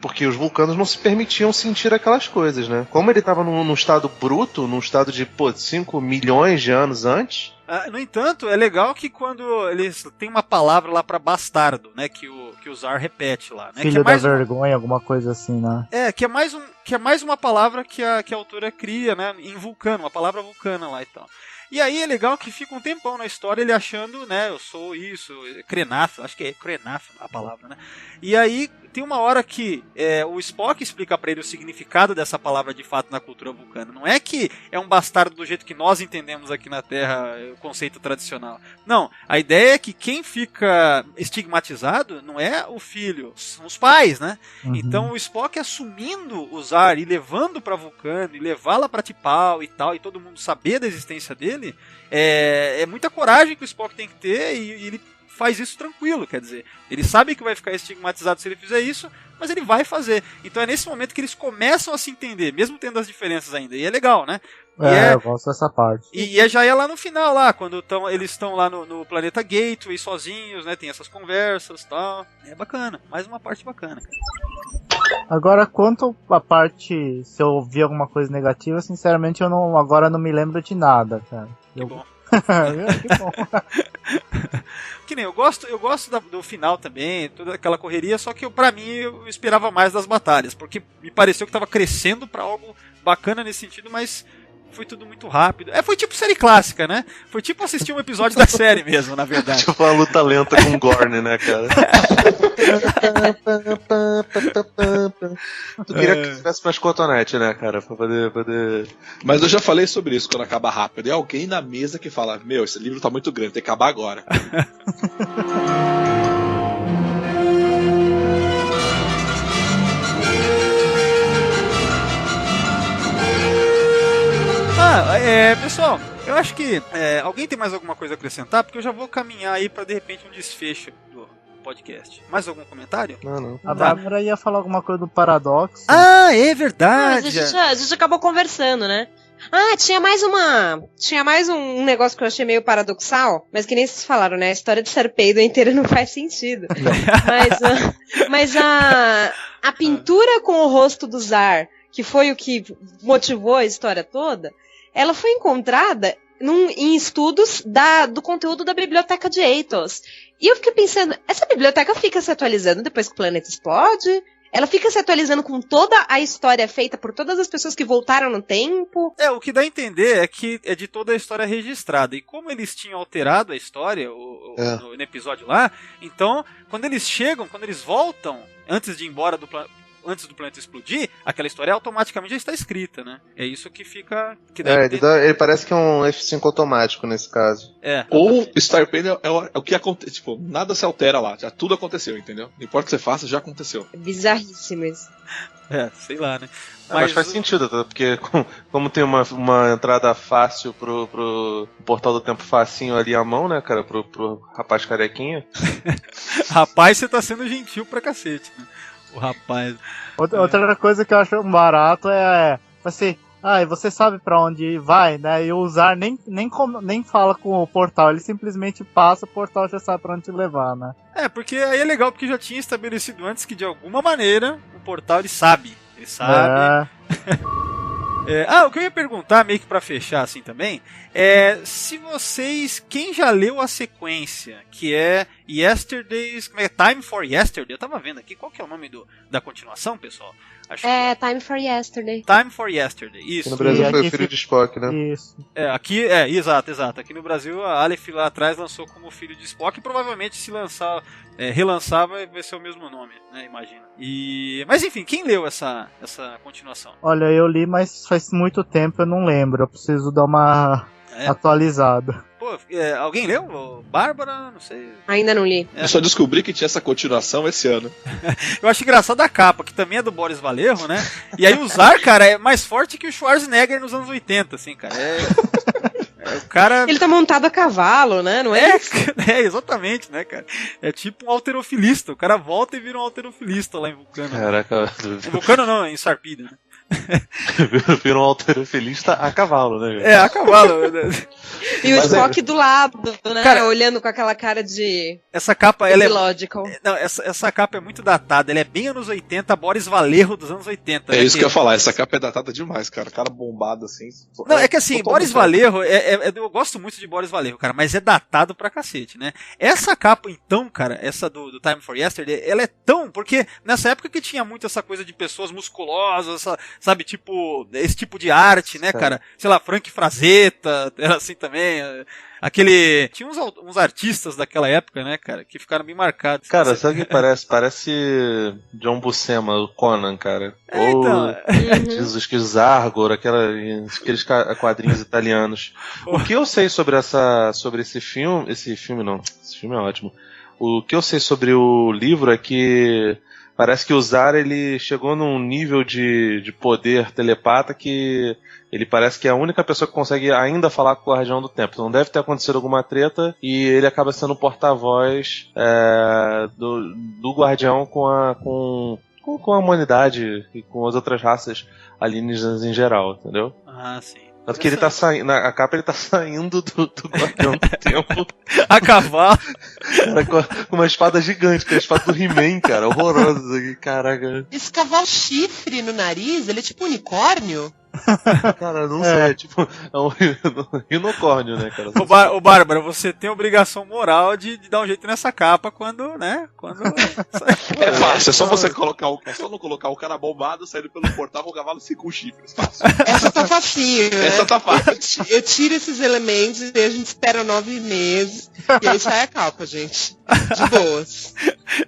porque os vulcanos não se permitiam sentir aquelas coisas, né? Como ele estava num estado bruto, num estado de 5 milhões de anos antes. No entanto, é legal que quando eles tem uma palavra lá pra bastardo, né, que o Zar repete lá, né, filho da vergonha, alguma coisa assim, né? Que é mais uma palavra que a autora cria, né, em vulcano, uma palavra vulcana lá e tal. E aí é legal que fica um tempão na história ele achando, né, eu sou isso, Krenath, acho que é Krenath a palavra, né? E aí tem uma hora que o Spock explica pra ele o significado dessa palavra de fato na cultura vulcana. Não é que é um bastardo do jeito que nós entendemos aqui na Terra, o conceito tradicional. Não, a ideia é que quem fica estigmatizado não é o filho, são os pais, né? Então o Spock assumindo usar e levando pra Vulcano, e levá-la pra T'Pau e tal, e todo mundo saber da existência dele, é muita coragem que o Spock tem que ter, e ele faz isso tranquilo, quer dizer, ele sabe que vai ficar estigmatizado se ele fizer isso, mas ele vai fazer. Então é nesse momento que eles começam a se entender, mesmo tendo as diferenças ainda, e é legal, né? Eu gosto dessa parte. E já é lá no final, lá, quando eles estão lá no planeta Gateway, sozinhos, né, tem essas conversas e tal, é bacana, mais uma parte bacana, cara. Agora, quanto a parte, se eu ouvir alguma coisa negativa, sinceramente agora não me lembro de nada, cara. Que bom. Que bom. Que nem eu gosto do final também, toda aquela correria, só que pra mim eu esperava mais das batalhas, porque me pareceu que tava crescendo pra algo bacana nesse sentido, mas foi tudo muito rápido. Foi tipo série clássica, né? Foi tipo assistir um episódio da série mesmo, na verdade. Tipo uma luta lenta com Gorn, né, cara? Tu queria que tivesse mais cotonete, né, cara? Pra poder... Mas eu já falei sobre isso quando acaba rápido. É alguém na mesa que fala, esse livro tá muito grande, tem que acabar agora. Pessoal, eu acho que alguém tem mais alguma coisa a acrescentar, porque eu já vou caminhar aí pra de repente um desfecho do podcast. Mais algum comentário? Não. A Bárbara ia falar alguma coisa do paradoxo. Ah, é verdade! A gente acabou conversando, né? Tinha mais um negócio que eu achei meio paradoxal, mas que nem vocês falaram, né? A história de Sarpeido inteira não faz sentido. Mas a pintura com o rosto do Zar, que foi o que motivou a história toda, ela foi encontrada em estudos do conteúdo da biblioteca de Athos. E eu fiquei pensando, essa biblioteca fica se atualizando depois que o planeta explode? Ela fica se atualizando com toda a história feita por todas as pessoas que voltaram no tempo? O que dá a entender é que é de toda a história registrada. E como eles tinham alterado a história no episódio lá, então, quando eles voltam, antes de ir embora antes do planeta explodir, aquela história automaticamente já está escrita, né? É isso que fica... ele parece que é um F5 automático nesse caso. Ou Starpain é o que acontece, tipo, nada se altera lá, já tudo aconteceu, entendeu? Não importa o que você faça, já aconteceu. É bizarríssimo isso. Sei lá, né? Mas faz sentido, porque como tem uma entrada fácil pro Portal do Tempo facinho ali à mão, né, cara, pro rapaz carequinha. Rapaz, você tá sendo gentil pra cacete, né? O rapaz. Outra coisa que eu acho barato assim, e você sabe pra onde vai, né? E o Zar nem fala com o portal, ele simplesmente passa, o portal já sabe pra onde te levar, né? Porque aí é legal, porque já tinha estabelecido antes que de alguma maneira o portal ele sabe. Ele sabe. O que eu ia perguntar, meio que pra fechar assim também, se quem já leu a sequência, que é Yesterday's, Time for Yesterday, eu tava vendo aqui, qual que é o nome da continuação, pessoal? Time for Yesterday. Time for Yesterday, isso. No Brasil foi o filho de Spock, né? Isso. Exato. Aqui no Brasil a Aleph lá atrás lançou como filho de Spock e provavelmente se relançar vai ser o mesmo nome, né, imagina. Mas enfim, quem leu essa continuação? Olha, eu li, mas faz muito tempo, eu não lembro, eu preciso dar uma atualizada. Alguém leu? Bárbara? Não sei. Ainda não li. Eu só descobri que tinha essa continuação esse ano. Eu acho engraçado a capa, que também é do Boris Vallejo, né? E aí o Zar, cara, é mais forte que o Schwarzenegger nos anos 80, assim, cara. O cara... Ele tá montado a cavalo, né? Não é isso? Exatamente, né, cara? É tipo um halterofilista. O cara volta e vira um halterofilista lá em Vulcano. Caraca. Em Vulcano não, em Sarpida, né? Vira um halterofilista a cavalo, né? A cavalo. E o Spock do lado, né? Cara, olhando com aquela cara de... Essa capa, ela illogical. Essa capa é muito datada. Ela é bem anos 80, Boris Vallejo dos anos 80. É isso que eu ia falar. Essa capa é datada demais, cara. Cara bombado assim. Não, é que assim, Boris Vallejo, eu gosto muito de Boris Vallejo, cara, mas é datado pra cacete, né? Essa capa, então, cara, essa do Time for Yesterday, ela é tão... Porque nessa época que tinha muito essa coisa de pessoas musculosas, sabe, tipo, esse tipo de arte, né, cara? Sei lá, Frank Frazetta, era assim também. Aquele... Tinha uns artistas daquela época, né, cara, que ficaram bem marcados. Cara, sabe o que parece? Parece John Buscema, o Conan, cara. Então... Jesus, que Zargor, aqueles quadrinhos italianos. O que eu sei sobre esse filme... Esse filme é ótimo. O que eu sei sobre o livro é que parece que o Zara, ele chegou num nível de poder telepata que ele parece que é a única pessoa que consegue ainda falar com o Guardião do Tempo. Então deve ter acontecido alguma treta e ele acaba sendo o porta-voz do Guardião com a humanidade e com as outras raças alienígenas em geral, entendeu? Ah, sim. Tanto que ele tá saindo, na capa ele tá saindo do Guardião do Tempo. A cavalo. Cara, com uma espada gigante, que é a espada do He-Man, cara. Horrorosa isso aqui, caraca. Esse cavalo chifre no nariz, ele é tipo unicórnio? Cara, não sei, tipo, é um rinocórnio, né, cara? Ô, Bárbara, você tem a obrigação moral de dar um jeito nessa capa quando, né? É fácil, é só você não colocar o cara bombado saindo pelo portal com o cavalo 5 chifres. Fácil. Essa tá facinho, né? Essa tá fácil. Eu tiro esses elementos e a gente espera 9 meses. E aí sai a capa, gente. De boas.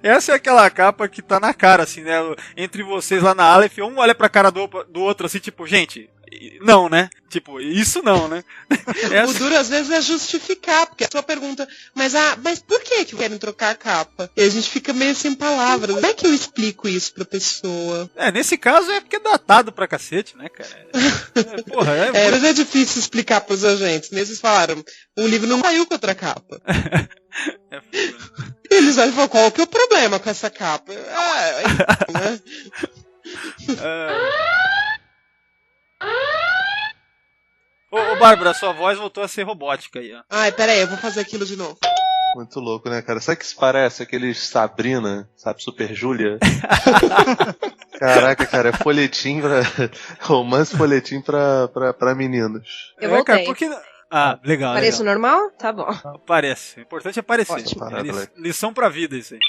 Essa é aquela capa que tá na cara, assim, né? Entre vocês lá na Aleph, um olha pra cara do outro, assim, tipo, gente, não, né? Tipo, isso não, né? O duro às vezes é justificar, porque a pessoa pergunta, mas por que querem trocar a capa? E a gente fica meio sem palavras. Como é que eu explico isso pra pessoa? Nesse caso é porque é datado pra cacete, né, cara? Mas é difícil explicar pros agentes. Eles falaram, o livro não saiu com outra capa. Eles olham e falam, qual que é o problema com essa capa? Né? Ô, Bárbara, sua voz voltou a ser robótica aí, ó. Ai, peraí, eu vou fazer aquilo de novo. Muito louco, né, cara? Sabe que isso parece aqueles Sabrina, sabe, Super Júlia? Caraca, cara, é folhetim romance folhetim pra meninos. Eu voltei. Cara, porque... Ah, legal. Pareço normal? Tá bom. Parece. O importante é parecer. Ótimo. Lição pra vida isso aí.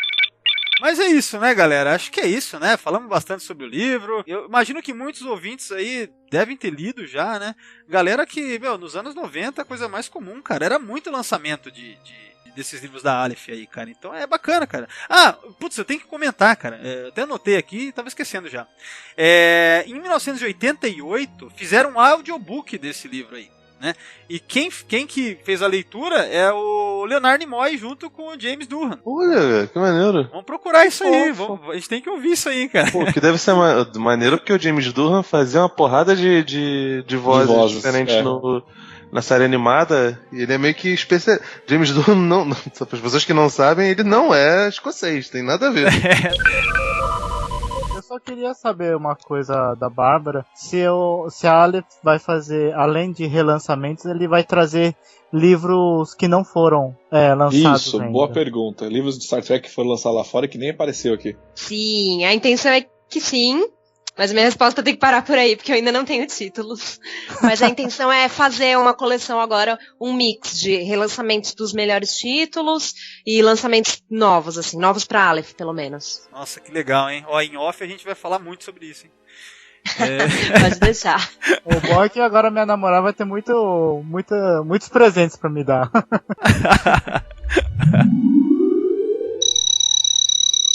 Mas é isso, né, galera? Acho que é isso, né? Falamos bastante sobre o livro. Eu imagino que muitos ouvintes aí devem ter lido já, né? Galera que, nos anos 90 a coisa mais comum, cara. Era muito lançamento desses livros da Aleph aí, cara. Então é bacana, cara. Eu tenho que comentar, cara. Até anotei aqui, tava esquecendo já. Em 1988, fizeram um audiobook desse livro aí. Né? E quem que fez a leitura é o Leonard Nimoy junto com o James Doohan. Olha, que maneiro. Vamos procurar isso aí, a gente tem que ouvir isso aí, cara. Pô, que deve ser maneiro porque o James Doohan fazia uma porrada de vozes diferentes na série animada, e ele é meio que especial. James Doohan, não, para as pessoas que não sabem, ele não é escocês, tem nada a ver. Eu só queria saber uma coisa da Bárbara, se a Aleph vai fazer, além de relançamentos, ele vai trazer livros que não foram lançados Isso, ainda. Boa pergunta. Livros de Star Trek que foram lançados lá fora e que nem apareceu aqui. Sim, a intenção é que sim, mas minha resposta tem que parar por aí, porque eu ainda não tenho títulos. Mas a intenção é fazer uma coleção agora, um mix de relançamentos dos melhores títulos e lançamentos novos, assim, novos pra Aleph, pelo menos. Nossa, que legal, hein? Em off a gente vai falar muito sobre isso, hein? Pode deixar. O bom é que agora minha namorada vai ter muitos presentes pra me dar.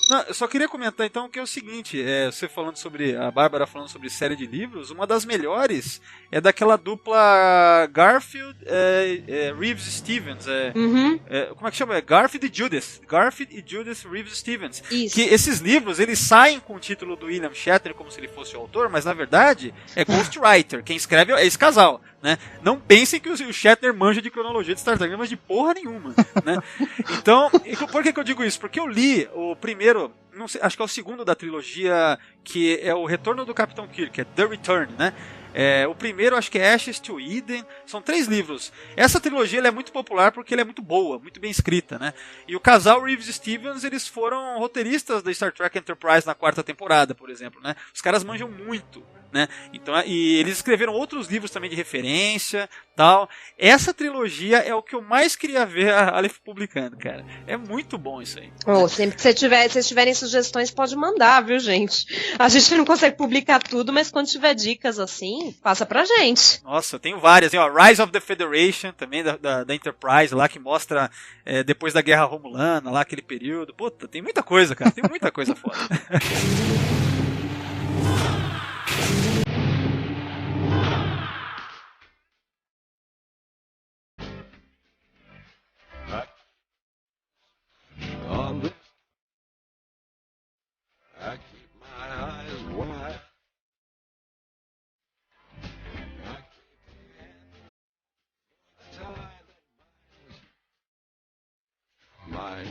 Não, eu só queria comentar então que é o seguinte, você falando sobre, a Bárbara falando sobre série de livros, uma das melhores é daquela dupla Garfield Reeves Stevens. Como é que chama? Garfield e Judith Reeves Stevens. Isso. Que esses livros, eles saem com o título do William Shatner como se ele fosse o autor, mas na verdade é Ghostwriter. Quem escreve é esse casal. Né? Não pensem que o Shatner manja de cronologia de Star Trek, não manja de porra nenhuma. Né? Então, por que eu digo isso? Porque eu li o primeiro, não sei, acho que é o segundo da trilogia, que é o Retorno do Capitão Kirk, é The Return, né? O primeiro acho que é Ashes to Eden. São 3 livros. Essa trilogia ela é muito popular porque ela é muito boa, muito bem escrita, né? E o casal Reeves e Stevens, eles foram roteiristas da Star Trek Enterprise na 4ª temporada, por exemplo, né? Os caras manjam muito, né? Então, e eles escreveram outros livros também de referência, tal. Essa trilogia é o que eu mais queria ver a Aleph publicando, cara. É muito bom isso aí. Sempre que vocês tiverem sugestões, pode mandar, viu, gente? A gente não consegue publicar tudo, mas quando tiver dicas assim, passa pra gente. Nossa, eu tenho várias. Rise of the Federation, também da Enterprise lá, que mostra depois da Guerra Romulana, lá aquele período. Puta, tem muita coisa, cara. Tem muita coisa foda. On this, I keep my eyes wide. I keep the tide that mine.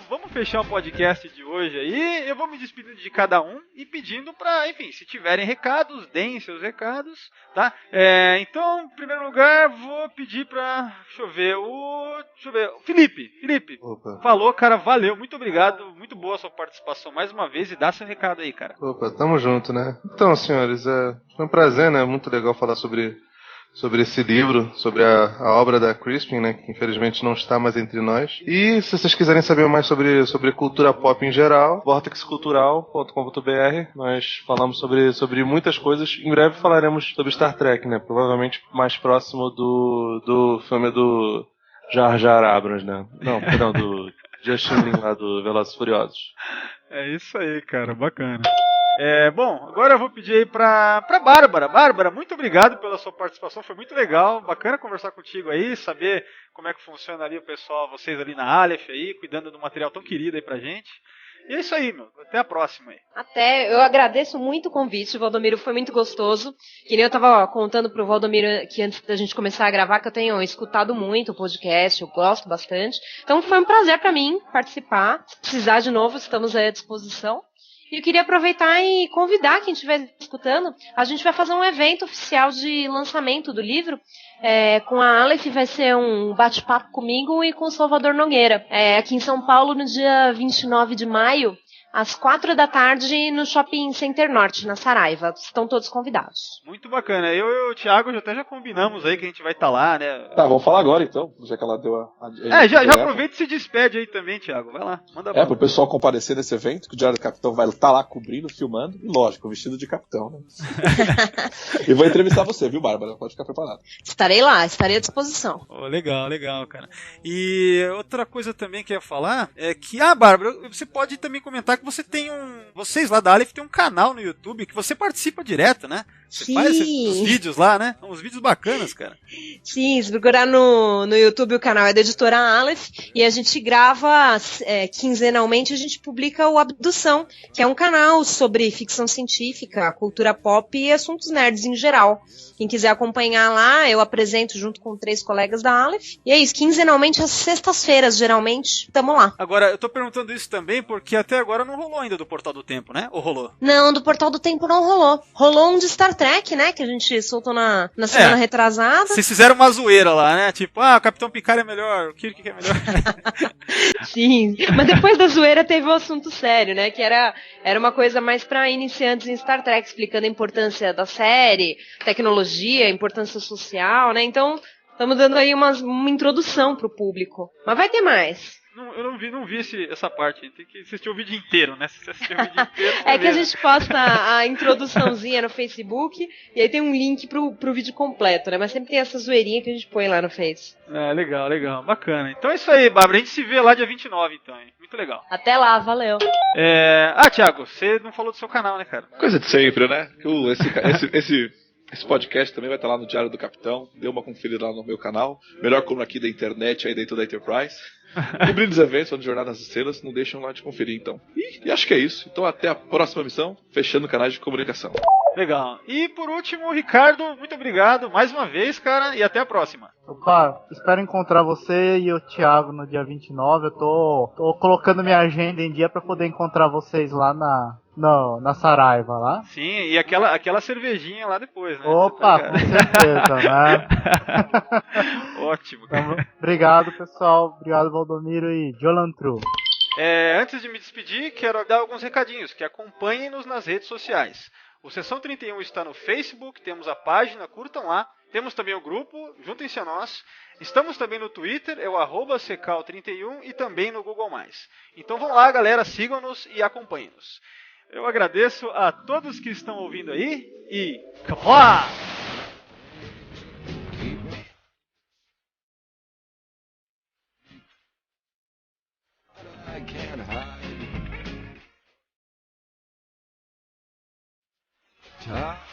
Vamos fechar o podcast de hoje aí. Eu vou me despedindo de cada um e pedindo pra, enfim, se tiverem recados, deem seus recados, tá? Então, em primeiro lugar, vou pedir pra, deixa eu ver, o Felipe. Opa. Falou, cara, valeu, muito obrigado, muito boa a sua participação mais uma vez e dá seu recado aí, cara. Opa, tamo junto, né? Então, senhores, foi um prazer, né? Muito legal falar sobre esse livro, sobre a obra da Crispin, né, que infelizmente não está mais entre nós. E se vocês quiserem saber mais sobre cultura pop em geral, vortexcultural.com.br, nós falamos sobre muitas coisas. Em breve falaremos sobre Star Trek, né, provavelmente mais próximo do filme do Jar Jar Abrams, né. Não, perdão, do Justin Lin lá do Velozes e Furiosos. É isso aí, cara, bacana. Bom, agora eu vou pedir aí pra Bárbara. Bárbara, muito obrigado pela sua participação, foi muito legal, bacana conversar contigo aí, saber como é que funciona ali o pessoal, vocês ali na Aleph aí, cuidando do material tão querido aí pra gente. E é isso aí, meu, até a próxima aí. Eu agradeço muito o convite, Valdomiro, foi muito gostoso. Que nem eu tava contando pro Valdomiro que antes da gente começar a gravar, que eu tenho escutado muito o podcast, eu gosto bastante. Então foi um prazer pra mim participar, se precisar de novo, estamos aí à disposição. E eu queria aproveitar e convidar quem estiver escutando. A gente vai fazer um evento oficial de lançamento do livro. Com a Aleph vai ser um bate-papo comigo e com o Salvador Nogueira. Aqui em São Paulo, no dia 29 de maio, às 4 da tarde, no Shopping Center Norte, na Saraiva. Estão todos convidados. Muito bacana. Eu e o Thiago já combinamos aí que a gente vai estar lá, né? Tá, vamos falar agora então, já que ela deu já aproveita e se despede aí também, Thiago. Vai lá, manda bala. Pro pessoal comparecer nesse evento, que o Diário do Capitão vai estar lá cobrindo, filmando, e lógico, vestido de capitão, né? E vou entrevistar você, viu, Bárbara? Pode ficar preparado. Estarei lá, estarei à disposição. Legal, cara. E outra coisa também que eu ia falar é que, Bárbara, você pode também comentar que você tem vocês lá da Aleph tem um canal no YouTube que você participa direto, né? Você faz os vídeos lá, né? Uns vídeos bacanas, cara. Sim, se procurar no YouTube, o canal é da editora Aleph, e a gente grava quinzenalmente, a gente publica o Abdução, que é um canal sobre ficção científica, cultura pop e assuntos nerds em geral. Quem quiser acompanhar lá, eu apresento junto com 3 colegas da Aleph. E é isso, quinzenalmente, às sextas-feiras, geralmente, tamo lá. Agora, eu tô perguntando isso também porque até agora não rolou ainda do Portal do Tempo, né? Ou rolou? Não, do Portal do Tempo não rolou. Rolou um de Star Trek, né? Que a gente soltou na semana retrasada. Vocês fizeram uma zoeira lá, né? Tipo, o Capitão Picard é melhor, o Kirk é melhor. Sim, mas depois da zoeira teve o assunto sério, né? Que era uma coisa mais pra iniciantes em Star Trek, explicando a importância da série, tecnologia, importância social, né? Então, estamos dando aí uma introdução pro público. Mas vai ter mais. Eu não vi essa parte. Tem que assistir o vídeo inteiro, né? Se você assistir o vídeo inteiro. Que a gente posta a introduçãozinha no Facebook e aí tem um link pro vídeo completo, né? Mas sempre tem essa zoeirinha que a gente põe lá no Face. Legal. Bacana. Então é isso aí, Bárbara. A gente se vê lá dia 29, então. Hein? Muito legal. Até lá, valeu. Thiago, você não falou do seu canal, né, cara? Coisa de sempre, né? Esse podcast também vai estar lá no Diário do Capitão. Dê uma conferida lá no meu canal. Melhor coluna aqui da internet, aí dentro da Enterprise. Cobrindo os eventos, onde Jornada nas Estrelas. Não deixam lá de conferir, então. E acho que é isso. Então até a próxima missão, fechando canais de comunicação. Legal. E por último, Ricardo, muito obrigado mais uma vez, cara, e até a próxima. Opa, espero encontrar você e o Thiago no dia 29. Eu tô colocando minha agenda em dia pra poder encontrar vocês lá Não, na Saraiva lá. Sim, e aquela cervejinha lá depois, né? Opa, com certeza, né? Ótimo. Então, obrigado, pessoal. Obrigado, Valdomiro e Jolantru. Antes de me despedir, quero dar alguns recadinhos, que acompanhem-nos nas redes sociais. O Sessão 31 está no Facebook, temos a página, curtam lá. Temos também o grupo, juntem-se a nós. Estamos também no Twitter, é o @secal31 e também no Google+. Então vão lá, galera, sigam-nos e acompanhem-nos. Eu agradeço a todos que estão ouvindo aí e... Kapla! I can't hide. Time